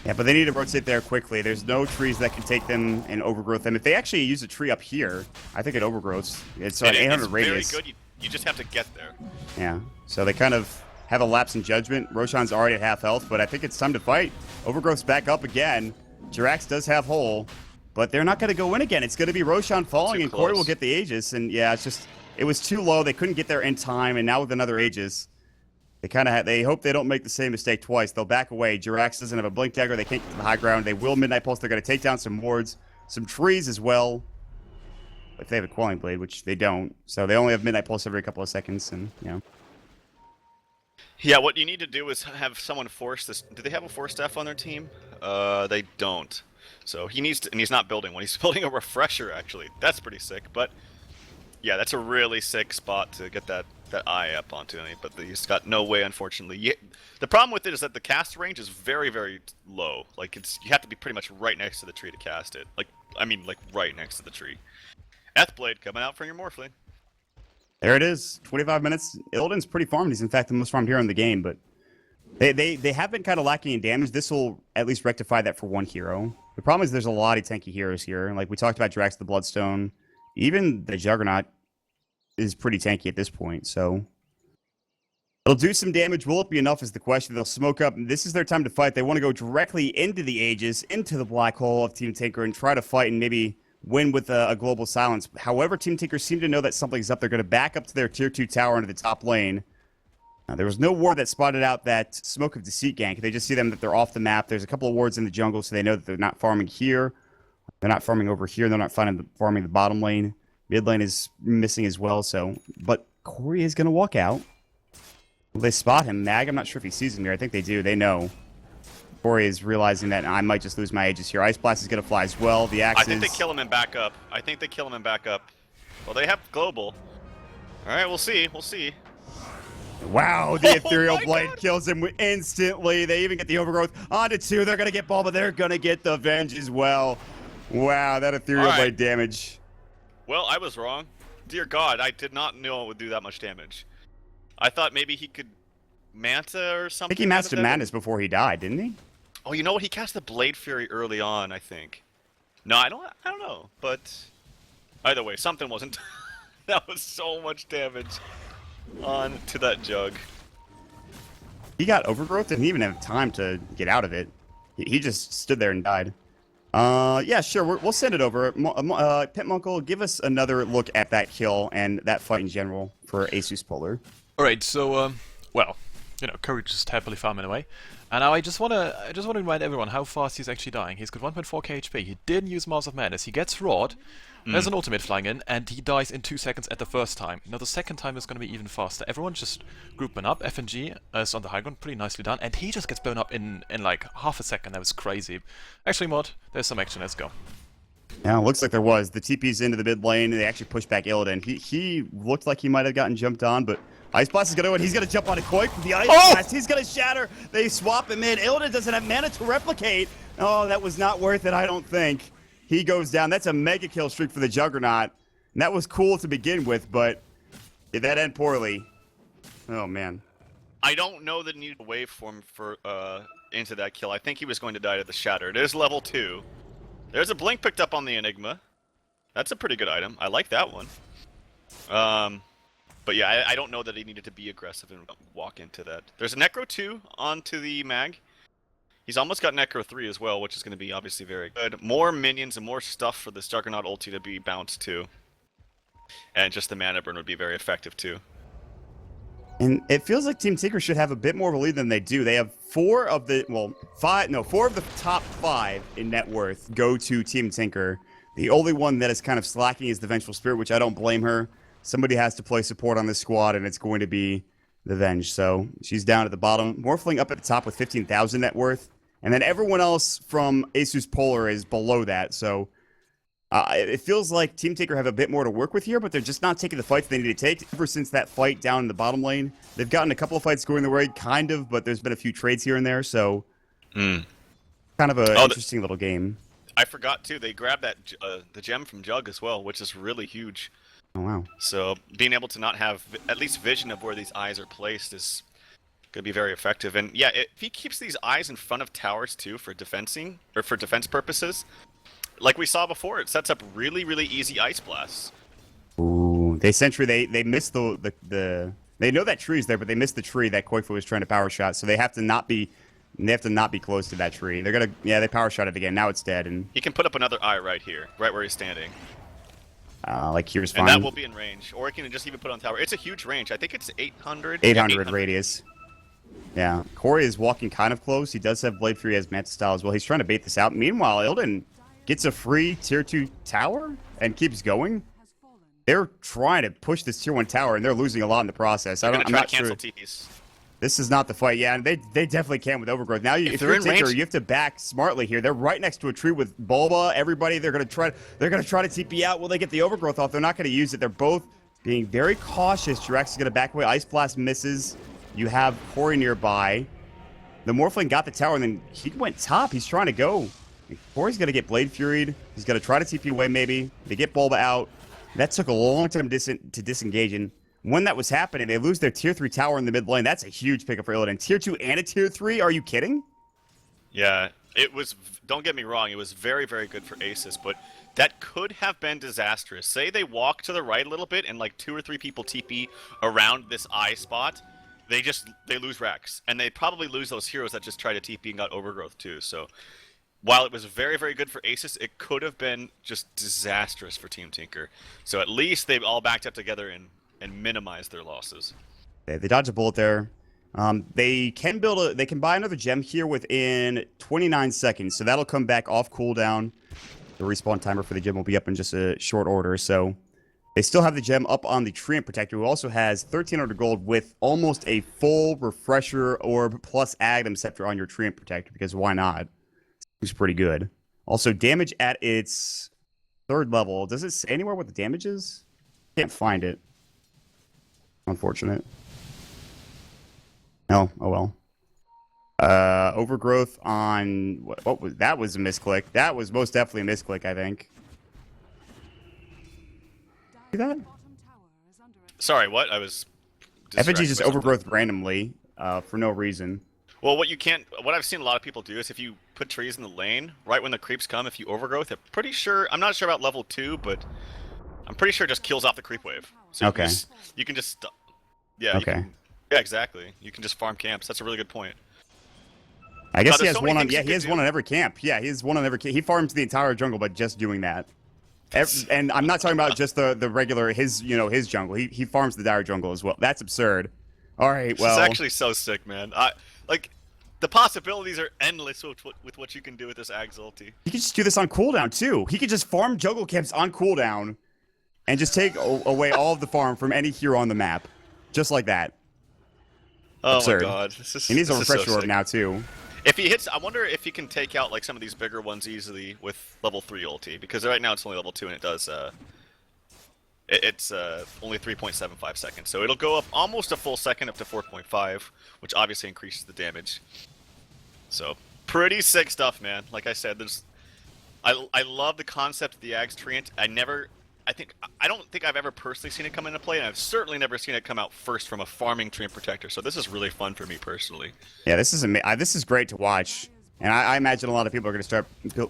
Yeah, but they need to rotate there quickly. There's no trees that can take them and overgrowth them. If they actually use a tree up here, I think it overgrowths. It's an 800 radius. Very good. You just have to get there. Yeah, so they kind of have a lapse in judgment. Roshan's already at half health, but I think it's time to fight. Overgrowth's back up again. Jirax does have hole, but they're not going to go in again. It's going to be Roshan falling, and Corey will get the Aegis. And yeah, it was too low. They couldn't get there in time, and now with another Aegis, they hope they don't make the same mistake twice. They'll back away. Jirax doesn't have a Blink Dagger. They can't get to the high ground. They will Midnight Pulse. They're going to take down some wards, some trees as well. If they have a Quelling Blade, which they don't. So they only have Midnight Pulse every couple of seconds, and, you know. Yeah, what you need to do is have someone force this. Do they have a Force Staff on their team? They don't. So he needs to, and he's not building one. He's building a Refresher, actually. That's pretty sick, but yeah, that's a really sick spot to get that eye up onto him, but he's got no way, unfortunately. The problem with it is that the cast range is very, very low. Like, you have to be pretty much right next to the tree to cast it. Like right next to the tree. Blade coming out for your Morphling. There it is. 25 minutes. Illidan's pretty farmed. He's in fact the most farmed hero in the game, but they have been kind of lacking in damage. This will at least rectify that for one hero. The problem is there's a lot of tanky heroes here. Like we talked about Drax the Bloodstone. Even the Juggernaut is pretty tanky at this point, so it'll do some damage. Will it be enough is the question. They'll smoke up, and this is their time to fight. They want to go directly into the Aegis, into the black hole of Team Tinker, and try to fight and maybe win with a global silence. However, Team Tinker seem to know that something's up. They're going to back up to their Tier 2 tower into the top lane. There was no ward that spotted out that Smoke of Deceit gank. They just see them that they're off the map. There's a couple of wards in the jungle, so they know that they're not farming here. They're not farming over here. They're not farming the bottom lane. Mid lane is missing as well, so... But Corey is going to walk out. Will they spot him? Mag, I'm not sure if he sees him here. I think they do. They know. Corey is realizing that I might just lose my Aegis here. Ice Blast is going to fly as well. The Axes... I think they kill him and back up. Well, they have Global. Alright, we'll see. Wow, the Ethereal Blade kills him instantly. They even get the Overgrowth onto 2. They're going to get Ball, but they're going to get the Venge as well. Wow, that Ethereal Blade damage. Well, I was wrong. Dear God, I did not know it would do that much damage. I thought maybe he could Manta or something. I think he mastered Madness before he died, didn't he? Oh, you know what? He cast the Blade Fury early on, I think. No, I don't know. But either way, something wasn't. That was so much damage. on to that jug. He got overgrowth, didn't even have time to get out of it. He just stood there and died. Yeah, sure, we'll send it over. Pitmunkle, give us another look at that kill and that fight in general for ASUS.Polar. Alright, so, well, you know, Curry just happily farming away. And now I just wanna remind everyone how fast he's actually dying. He's got 1.4k HP. He didn't use Mouth of Madness. He gets Rod. There's an ultimate flying in, and he dies in 2 seconds at the first time. Now the second time is gonna be even faster. Everyone just grouping up. FNG is on the high ground, pretty nicely done, and he just gets blown up in like half a second. That was crazy. Actually, Mod, there's some action. Let's go. Yeah, looks like there was. The TP's into the mid lane, and they actually pushed back Illidan. He looked like he might have gotten jumped on, but Ice Blast is going to win. He's going to jump on a Koi with the Ice Blast. He's going to shatter. They swap him in. Illidan doesn't have mana to replicate. Oh, that was not worth it, I don't think. He goes down. That's a mega kill streak for the Juggernaut. And that was cool to begin with, but did that end poorly? Oh, man. I don't know the need waveform for into that kill. I think he was going to die to the Shatter. It is level 2. There's a Blink picked up on the Enigma. That's a pretty good item. I like that one. But yeah, I don't know that he needed to be aggressive and walk into that. There's a Necro 2 onto the Mag. He's almost got Necro 3 as well, which is going to be obviously very good. More minions and more stuff for this Juggernaut ulti to be bounced too. And just the mana burn would be very effective too. And it feels like Team Tinker should have a bit more of a lead than they do. They have four of the top 5 in net worth go to Team Tinker. The only one that is kind of slacking is the Vengeful Spirit, which I don't blame her. Somebody has to play support on this squad, and it's going to be the Venge. So she's down at the bottom. Morphling up at the top with 15,000 net worth. And then everyone else from ASUS.Polar is below that. So it feels like Team Tinker have a bit more to work with here, but they're just not taking the fights they need to take. Ever since that fight down in the bottom lane, they've gotten a couple of fights going their way, kind of, but there's been a few trades here and there. So kind of an interesting little game. I forgot too. They grabbed that the gem from Jug as well, which is really huge. Oh, wow. So being able to not have at least vision of where these eyes are placed is going to be very effective. And yeah, if he keeps these eyes in front of towers too for defense purposes, like we saw before, it sets up really, really easy Ice Blasts. Ooh, they sentry. They missed the. They know that tree's there, but they missed the tree that Koifu was trying to power shot. So they have to not be. They have to not be close to that tree. They're gonna. Yeah, they power shot it again. Now it's dead. And he can put up another eye right here, right where he's standing. Like here's fine. And that will be in range, or he can just even put on tower. It's a huge range. I think it's 800. 800 radius. Yeah, Corey is walking kind of close. He does have Blade Fury as Manta style as well. He's trying to bait this out. Meanwhile, Illidan gets a free tier 2 tower and keeps going. They're trying to push this tier 1 tower, and they're losing a lot in the process. I'm not sure. TPs. This is not the fight. Yeah, and they definitely can with Overgrowth. Now, if you're in Tinker, you have to back smartly here. They're right next to a tree with Bulba. Everybody, they're gonna try to TP out. Will they get the Overgrowth off? They're not gonna use it. They're both being very cautious. Jirax is gonna back away. Ice Blast misses. You have Corey nearby. The Morphling got the tower, and then he went top. He's trying to go. And Corey's gonna get Blade Furied. He's gonna try to TP away maybe. They get Bulba out. That took a long time to disengage. And when that was happening, they lose their tier 3 tower in the mid lane. That's a huge pickup for Illidan. Tier 2 and a tier 3? Are you kidding? Yeah, it was, don't get me wrong, it was very, very good for ASUS, but that could have been disastrous. Say they walk to the right a little bit and like 2 or 3 people TP around this eye spot, they lose Rex. And they probably lose those heroes that just tried to TP and got Overgrowth too. So while it was very, very good for ASUS, it could have been just disastrous for Team Tinker. So at least they've all backed up together and minimize their losses. They dodge a bullet there. They can buy another gem here within 29 seconds, so that'll come back off cooldown. The respawn timer for the gem will be up in just a short order, so they still have the gem up on the Treant Protector, who also has 1,300 gold with almost a full Refresher Orb plus Aghanim Scepter on your Treant Protector, because why not? It's pretty good. Also, damage at its 3rd level. Does it say anywhere what the damage is? Can't find it. Unfortunate. No, oh well. Overgrowth on what was that? Was a misclick. That was most definitely a misclick, I think. See that? Sorry, what? I was. FNG just overgrowth randomly for no reason. Well, what I've seen a lot of people do is if you put trees in the lane, right when the creeps come, if you overgrowth, I'm not sure about level 2, but I'm pretty sure it just kills off the creep wave. So okay. You can just Yeah. Okay. Yeah, exactly. You can just farm camps. That's a really good point. I guess he there's has so many one on. things Yeah, you he has could one do. on every camp. Yeah, he has one on every camp. He farms the entire jungle by just doing that. And I'm not talking about just the regular his jungle. He farms the dire jungle as well. That's absurd. All right, This well, is actually so sick, man. Like the possibilities are endless with what you can do with this Ag's ulti. he could just do this on cooldown too. He could just farm jungle camps on cooldown, and just take away all of the farm from any hero on the map, just like that. Oh Absurd. my god, this is. He needs a this is so refresher orb sick. now too. If he hits, I wonder if he can take out like some of these bigger ones easily with level 3 ulti, because right now it's only level 2 and it does it's only 3.75 seconds, so it'll go up almost a full second up to 4.5, which obviously increases the damage. So pretty sick stuff, man. Like I said, I love the concept of the Ag's Treant. I don't think I've ever personally seen it come into play, and I've certainly never seen it come out first from a farming Treant Protector. So this is really fun for me personally. Yeah, this is great to watch, and I imagine a lot of people are going to start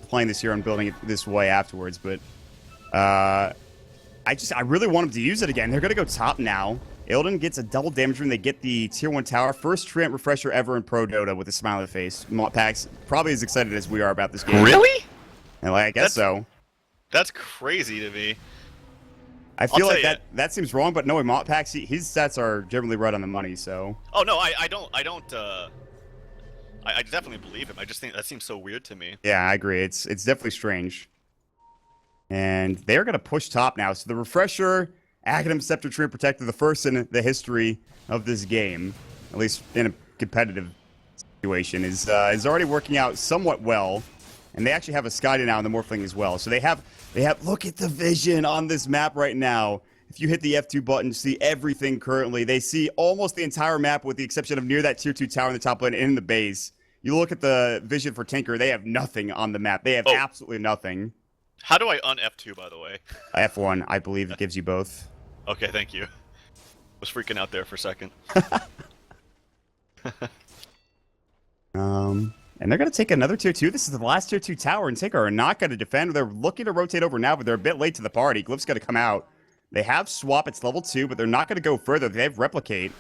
playing this hero and building it this way afterwards. But I really want him to use it again. They're going to go top now. Illidan gets a double damage when they get the tier 1 tower. First Treant refresher ever in Pro Dota with a smiley face. Pax probably as excited as we are about this game. Really? And I guess so. That's crazy to me. I feel I'll like tell that seems wrong, but knowing Pax, his stats are generally right on the money. So. Oh no, I definitely believe him. I just think that seems so weird to me. Yeah, I agree. It's definitely strange. And they're going to push top now. So the refresher, Aghanim Scepter Treant Protector, the first in the history of this game, at least in a competitive situation, is already working out somewhat well. And they actually have a Skydia now in the Morphling as well. So they have look at the vision on this map right now. If you hit the F2 button, you see everything currently. They see almost the entire map with the exception of near that tier 2 tower in the top lane and in the base. You look at the vision for Tinker, they have nothing on the map. They have absolutely nothing. How do I un-F2, by the way? F1, I believe it gives you both. Okay, thank you. Was freaking out there for a second. And they're going to take another tier 2. This is the last tier 2 tower, and Tinker are not going to defend. They're looking to rotate over now, but they're a bit late to the party. Glyph's going to come out. They have Swap, it's level 2, but they're not going to go further. They have Replicate.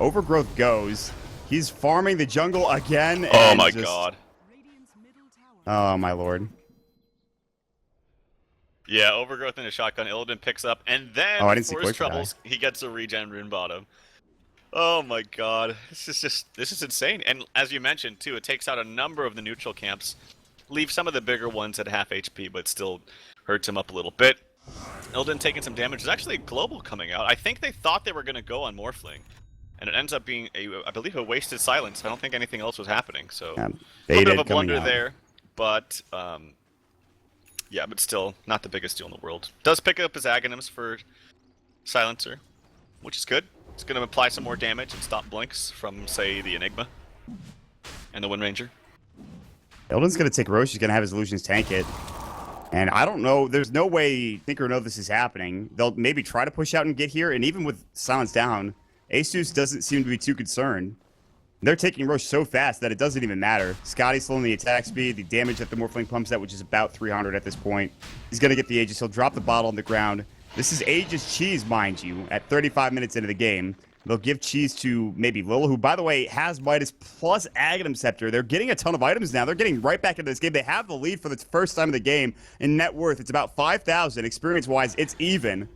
Overgrowth goes. He's farming the jungle again. Oh my god. Oh my lord. Yeah, Overgrowth in a shotgun. Illidan picks up, and then I didn't see for his Quick die. troubles, he gets a regen rune bottom. Oh my god. This is insane. And as you mentioned, too, it takes out a number of the neutral camps. Leave some of the bigger ones at half HP, but still hurts him up a little bit. Illidan taking some damage. There's actually a global coming out. I think they thought they were going to go on Morphling. And it ends up being, I believe, a wasted silence. I don't think anything else was happening. So, a little bit of a blunder there. But, yeah, but still, not the biggest deal in the world. Does pick up his Aghanims for Silencer, which is good. It's going to apply some more damage and stop blinks from, say, the Enigma and the Wind Ranger. Illidan's going to take Roche. He's going to have his illusions tank it. And I don't know. There's no way Tinker know this is happening. They'll maybe try to push out and get here. And even with Silence down, ASUS doesn't seem to be too concerned. They're taking Roche so fast that it doesn't even matter. Scotty's slowing the attack speed, the damage that the Morphling pumps out, which is about 300 at this point. He's going to get the Aegis. He'll drop the bottle on the ground. This is Aegis Cheese, mind you, at 35 minutes into the game. They'll give Cheese to maybe Lil, who, by the way, has Midas plus Aghanim Scepter. They're getting a ton of items now. They're getting right back into this game. They have the lead for the first time in the game in net worth. It's about 5,000. Experience-wise, it's even.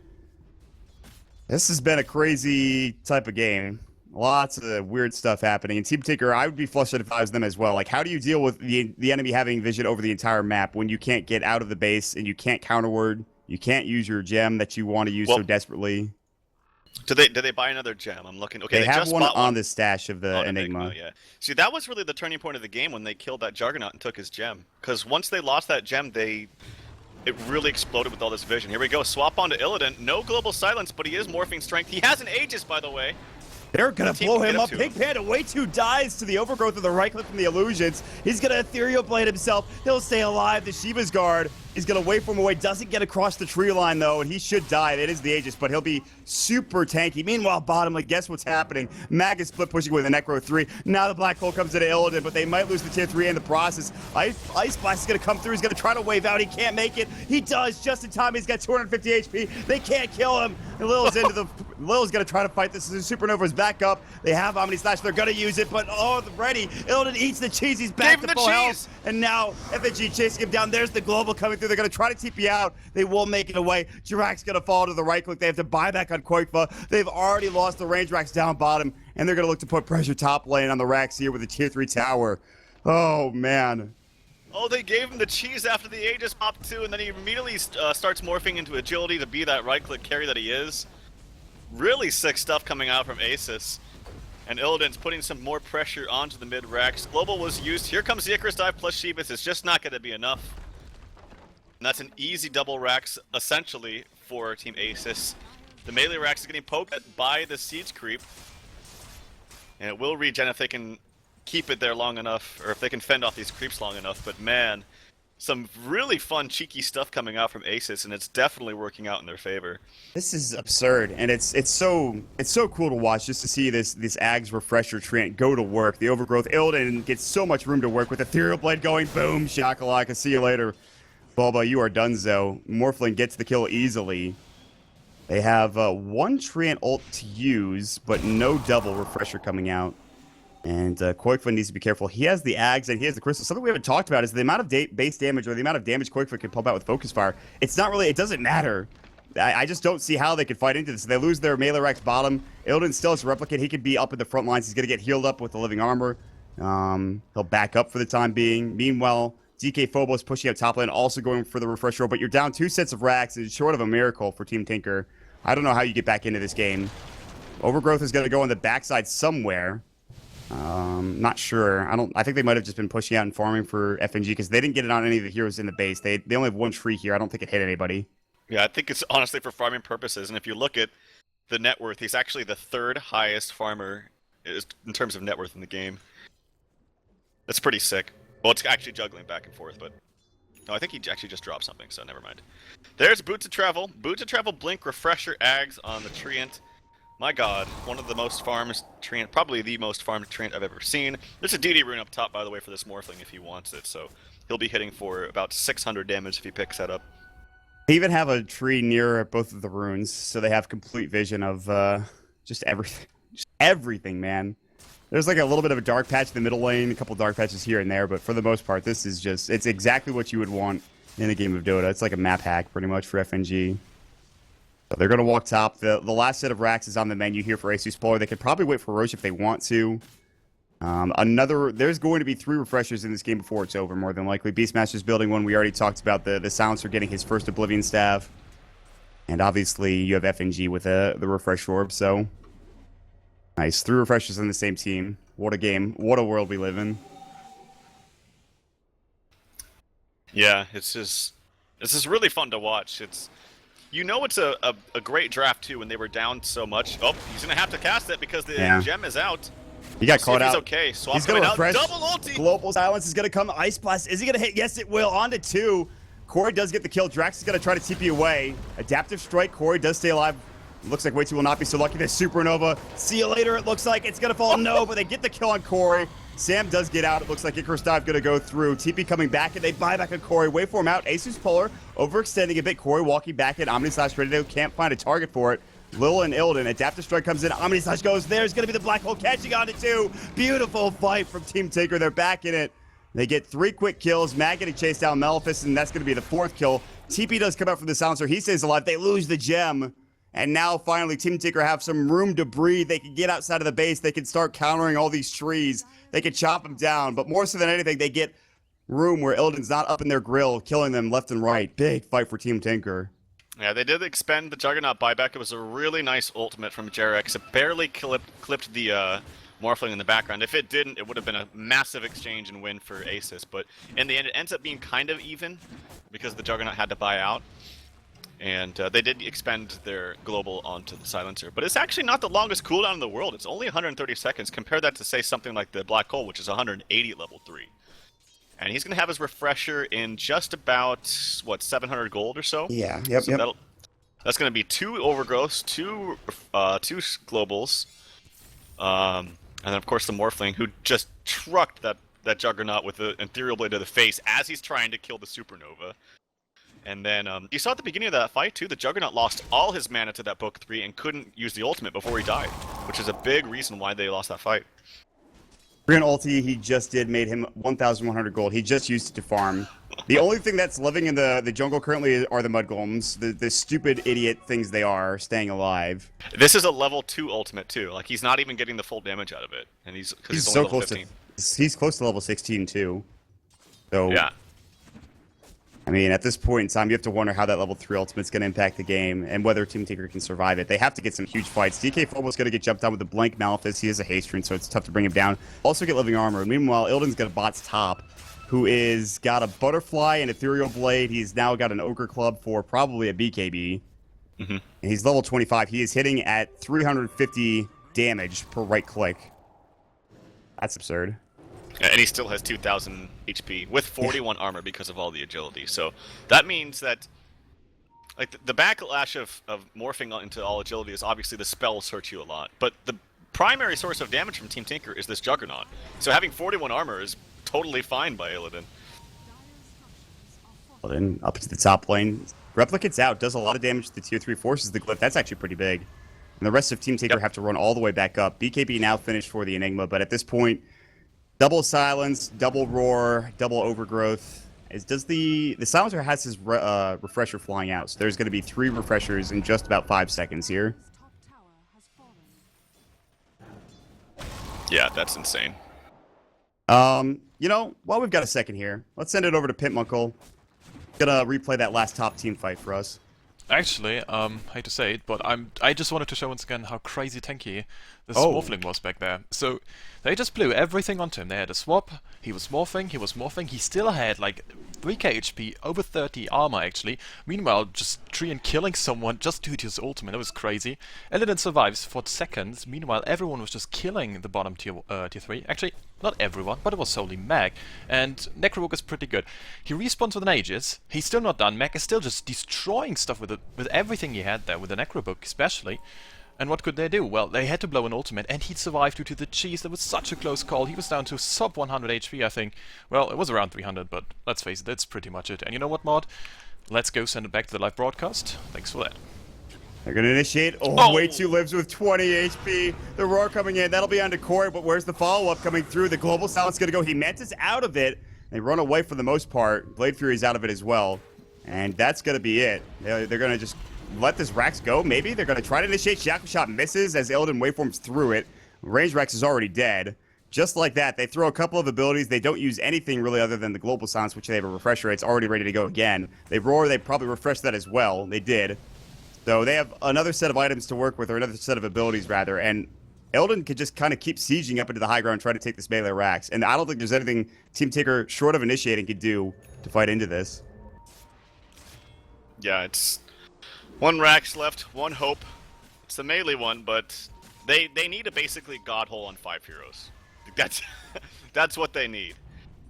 This has been a crazy type of game. Lots of weird stuff happening. And Team Tinker, I would be flustered if I was them as well. Like, how do you deal with the enemy having vision over the entire map when you can't get out of the base and you can't counterward? You can't use your gem that you want to use so desperately. Did they buy another gem? I'm looking. Okay, they have just one bought on the stash of the Enigma. Yeah. See, that was really the turning point of the game when they killed that Juggernaut and took his gem. Because once they lost that gem, it really exploded with all this vision. Here we go. Swap onto Illidan. No global silence, but he is morphing strength. He has an Aegis, by the way. They're going to blow him up. Pink Panda way too dies to the overgrowth of the right click from the illusions. He's going to ethereal blade himself. He'll stay alive. The Shiva's Guard He's going to wait for him away. Doesn't get across the tree line, though, and he should die. It is the Aegis, but he'll be super tanky. Meanwhile, bottom, like, guess what's happening? Mag is split pushing with a Necro 3. Now the Black Hole comes into Illidan, but they might lose the tier 3 in the process. Ice Blast is going to come through. He's going to try to wave out. He can't make it. He does just in time. He's got 250 HP. They can't kill him. And Lil's Lil's going to try to fight this. Supernova's back up. They have Omni Slash. They're going to use it, but ready. Illidan eats the cheese. He's back to full health. And now FNG chasing him down. There's the global coming through. They're going to try to TP out. They will make it away. Jirak's going to fall to the right click. They have to buy back on Koikva. They've already lost the range racks down bottom, and they're going to look to put pressure top lane on the racks here with the tier 3 tower. Oh, man. Oh, they gave him the cheese after the Aegis pop too, and then he immediately starts morphing into agility to be that right-click carry that he is. Really sick stuff coming out from ASUS. And Illidan's putting some more pressure onto the mid-racks. Global was used. Here comes the Icarus Dive plus Sheebas. It's just not going to be enough. And that's an easy double racks, essentially, for Team ASUS. The melee racks is getting poked at by the Siege Creep. And it will regen if they can keep it there long enough, or if they can fend off these creeps long enough. But man, some really fun, cheeky stuff coming out from ASUS, and it's definitely working out in their favor. This is absurd, and it's so cool to watch just to see this Ags Refresher Treant go to work. The Overgrowth Illidan gets so much room to work with Ethereal Blade going, boom, shakalaka, see you later. Bulba, you are donezo. Morphling gets the kill easily. They have one Treant ult to use, but no double Refresher coming out. And Koikva needs to be careful. He has the Ags and he has the Crystal. Something we haven't talked about is the amount of base damage or the amount of damage Koikva can pump out with Focus Fire. It's not really, it doesn't matter. I just don't see how they could fight into this. They lose their melee racks bottom. Illidan still has to replicate. He could be up in the front lines. He's going to get healed up with the living armor. He'll back up for the time being. Meanwhile, DK Phobos pushing out top lane, also going for the refresher, but you're down 2 sets of racks. It's short of a miracle for Team Tinker. I don't know how you get back into this game. Overgrowth is going to go on the backside somewhere. Not sure. I think they might have just been pushing out and farming for FNG because they didn't get it on any of the heroes in the base. They only have one tree here. I don't think it hit anybody. Yeah, I think it's honestly for farming purposes. And if you look at the net worth, he's actually the 3rd highest farmer in terms of net worth in the game. That's pretty sick. Well, it's actually juggling back and forth, but no, I think he actually just dropped something, so never mind. There's Boots of Travel. Boots of Travel, Blink, Refresher, Ags on the Treant. My god, one of the most farmed Treant, probably the most farmed Treant I've ever seen. There's a DD rune up top, by the way, for this Morphling if he wants it, so he'll be hitting for about 600 damage if he picks that up. They even have a tree near both of the runes, so they have complete vision of just everything. Just everything, man. There's like a little bit of a dark patch in the middle lane, a couple dark patches here and there, but for the most part, this is just, it's exactly what you would want in a game of Dota. It's like a map hack, pretty much, for FNG. So they're going to walk top. The last set of racks is on the menu here for ASUS.Polar. They could probably wait for Roshan if they want to. There's going to be 3 refreshers in this game before it's over, more than likely. Beastmaster's building one. We already talked about the Silencer getting his first Oblivion Staff. And obviously, you have FNG with the Refresh Orb, so... Nice. 3 refreshers on the same team. What a game. What a world we live in. Yeah, this is really fun to watch. It's a great draft too when they were down so much. Oh, he's gonna have to cast it because the gem is out. He got caught out. He's okay. Swap he's gonna refresh. Double ulti. Global Silence is gonna come. Ice Blast. Is he gonna hit? Yes, it will. On to 2. Corey does get the kill. Drax is gonna try to TP away. Adaptive Strike. Corey does stay alive. Looks like Waitu will not be so lucky. This Supernova. See you later. It looks like it's gonna fall. No, but they get the kill on Corey. Sam does get out. It looks like Icarus Dive going to go through. TP coming back, and they buy back on Corey. Waveform out. ASUS.Polar overextending a bit. Corey walking back in. Omni Slash ready to go. Can't find a target for it. Lil and Illidan. Adaptive Strike comes in. Omni Slash goes. There's going to be the Black Hole catching on to 2. Beautiful fight from Team Tinker. They're back in it. They get 3 quick kills. Mag getting chased down Maleficent, and that's going to be the 4th kill. TP does come out from the Silencer. He stays alive. They lose the gem. And now, finally, Team Tinker have some room to breathe. They can get outside of the base. They can start countering all these trees. They can chop them down. But more so than anything, they get room where Illidan's not up in their grill, killing them left and right. Big fight for Team Tinker. Yeah, they did expend the Juggernaut buyback. It was a really nice ultimate from Jarex. It barely clipped the Morphling in the background. If it didn't, it would have been a massive exchange and win for ASUS. But in the end, it ends up being kind of even because the Juggernaut had to buy out. And they did expend their global onto the Silencer. But it's actually not the longest cooldown in the world. It's only 130 seconds. Compare that to, say, something like the Black Hole, which is 180 at level 3. And he's going to have his refresher in just about, what, 700 gold or so? Yeah, So that's going to be 2 overgrowths, 2 globals, and then of course the Morphling, who just trucked that Juggernaut with the Ethereal Blade to the face as he's trying to kill the Supernova. And then you saw at the beginning of that fight too, the Juggernaut lost all his mana to that Book 3 and couldn't use the ultimate before he died, which is a big reason why they lost that fight. Green ulti he just did made him 1,100 gold. He just used it to farm. The only thing that's living in the jungle currently are the mud golems. The stupid idiot things they are staying alive. This is a level 2 ultimate too. Like he's not even getting the full damage out of it, and he's only so level close 15. He's close to level 16 too. So Yeah. I mean, at this point in time, you have to wonder how that level 3 ultimate's going to impact the game and whether Team Tinker can survive it. They have to get some huge fights. DK Phobos going to get jumped on with the Blank Malefice. He has a haste rune, so it's tough to bring him down. Also get living armor. And meanwhile, Illidan's got a bot's top, who is got a Butterfly and Ethereal Blade. He's now got an Ogre Club for probably a BKB. And he's level 25. He is hitting at 350 damage per right click. That's absurd. And he still has 2,000 HP with 41 armor because of all the agility. So that means that, like, the backlash of morphing into all agility is obviously the spells hurt you a lot. But the primary source of damage from Team Tinker is this Juggernaut. So having 41 armor is totally fine by Illidan. Illidan up to the top lane. Replicate's out. Does a lot of damage to the tier 3 forces. The Glyph, that's actually pretty big. And the rest of Team Tinker have to run all the way back up. BKB now finished for the Enigma, but at this point, double silence, double roar, double overgrowth. Does the silencer has his refresher flying out? So there's going to be 3 refreshers in just about 5 seconds here. Yeah, that's insane. You know, while we've got a second here, let's send it over to Pitmunkle. Gonna replay that last top team fight for us. Actually, hate to say it, but I just wanted to show once again how crazy tanky this Morphling was back there. So they just blew everything onto him. They had a swap, he was morphing, he still had like 3k HP, over 30 armor actually. Meanwhile, just Treant killing someone just due to his ultimate, that was crazy. Illidan survives for seconds, meanwhile everyone was just killing the bottom tier 3. Actually, not everyone, but it was solely Mag. And Necrobook is pretty good. He respawns with an Aegis, he's still not done, Mag is still just destroying stuff with everything he had there, with the Necrobook especially. And what could they do? Well, they had to blow an ultimate, and he'd survived due to the cheese. That was such a close call. He was down to sub 100 HP, I think. Well, it was around 300, but let's face it, that's pretty much it. And you know what, Mod? Let's go send it back to the live broadcast. Thanks for that. They're going to initiate. Oh, way 2 lives with 20 HP. The roar coming in. That'll be onto Corey, but where's the follow-up coming through? The global silence going to go. He Mantis out of it. They run away for the most part. Blade Fury's out of it as well. And that's going to be it. They're going to just let this Rax go, maybe? They're going to try to initiate. Shackle Shot misses as Illidan waveforms through it. Range Rex is already dead. Just like that, they throw a couple of abilities. They don't use anything really other than the Global Silence, which they have a refresher. It's already ready to go again. They roar. They probably refresh that as well. They did. So they have another set of items to work with, or another set of abilities, rather. And Illidan could just kind of keep sieging up into the high ground, trying to take this melee Rax. And I don't think there's anything Team Tinker, short of initiating, could do to fight into this. Yeah, it's 1 Rax left, 1 hope. It's the melee one, but they need a basically god hole on 5 heroes. That's what they need.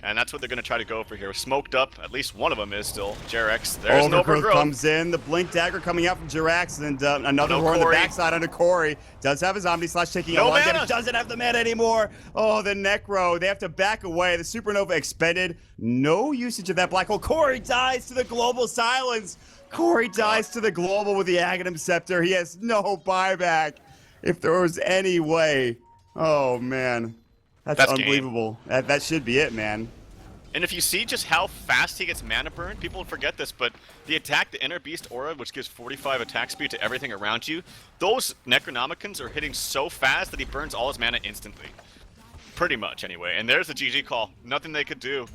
And that's what they're going to try to go for here. Smoked up, at least one of them is still. Jerax, there's no overgrowth. Comes in, the Blink Dagger coming out from Jerax, and another roar on the backside onto Corey. Does have his Omni Slash taking a lot of damage, doesn't have the mana anymore. Oh, the Necro, they have to back away. The Supernova expended, no usage of that Black Hole. Corey dies to the Global Silence. Corey dies to the Global with the Aghanim Scepter. He has no buyback. If there was any way. Oh, man. That's unbelievable. That should be it, man. And if you see just how fast he gets mana burn, people forget this, but the attack, the Inner Beast Aura, which gives 45 attack speed to everything around you, those Necronomicons are hitting so fast that he burns all his mana instantly. Pretty much, anyway. And there's the GG call. Nothing they could do.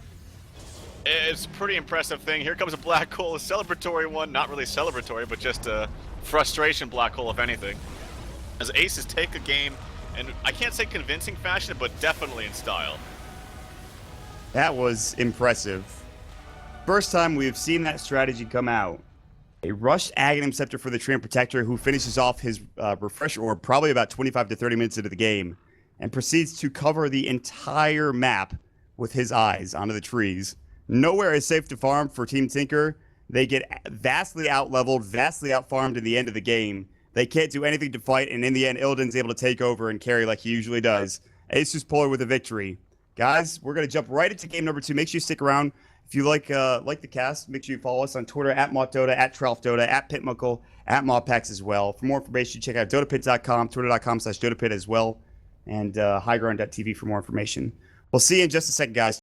It's a pretty impressive thing. Here comes a black hole, a celebratory one. Not really celebratory, but just a frustration black hole, if anything. As Aces take a game, and I can't say convincing fashion, but definitely in style. That was impressive. First time we've seen that strategy come out. A rushed Aghanim Scepter for the Treant Protector, who finishes off his refresher orb probably about 25 to 30 minutes into the game, and proceeds to cover the entire map with his eyes onto the trees. Nowhere is safe to farm for Team Tinker. They get vastly out-leveled, vastly out-farmed in the end of the game. They can't do anything to fight, and in the end, Illidan's able to take over and carry like he usually does. ASUS.Polar with a victory. Guys, we're going to jump right into game number 2. Make sure you stick around. If you like the cast, make sure you follow us on Twitter, @MottDota, @TralfDota, @PitMuckle, @MottPax as well. For more information, check out DotaPit.com, Twitter.com/DotaPit as well, and HighGround.TV for more information. We'll see you in just a second, guys.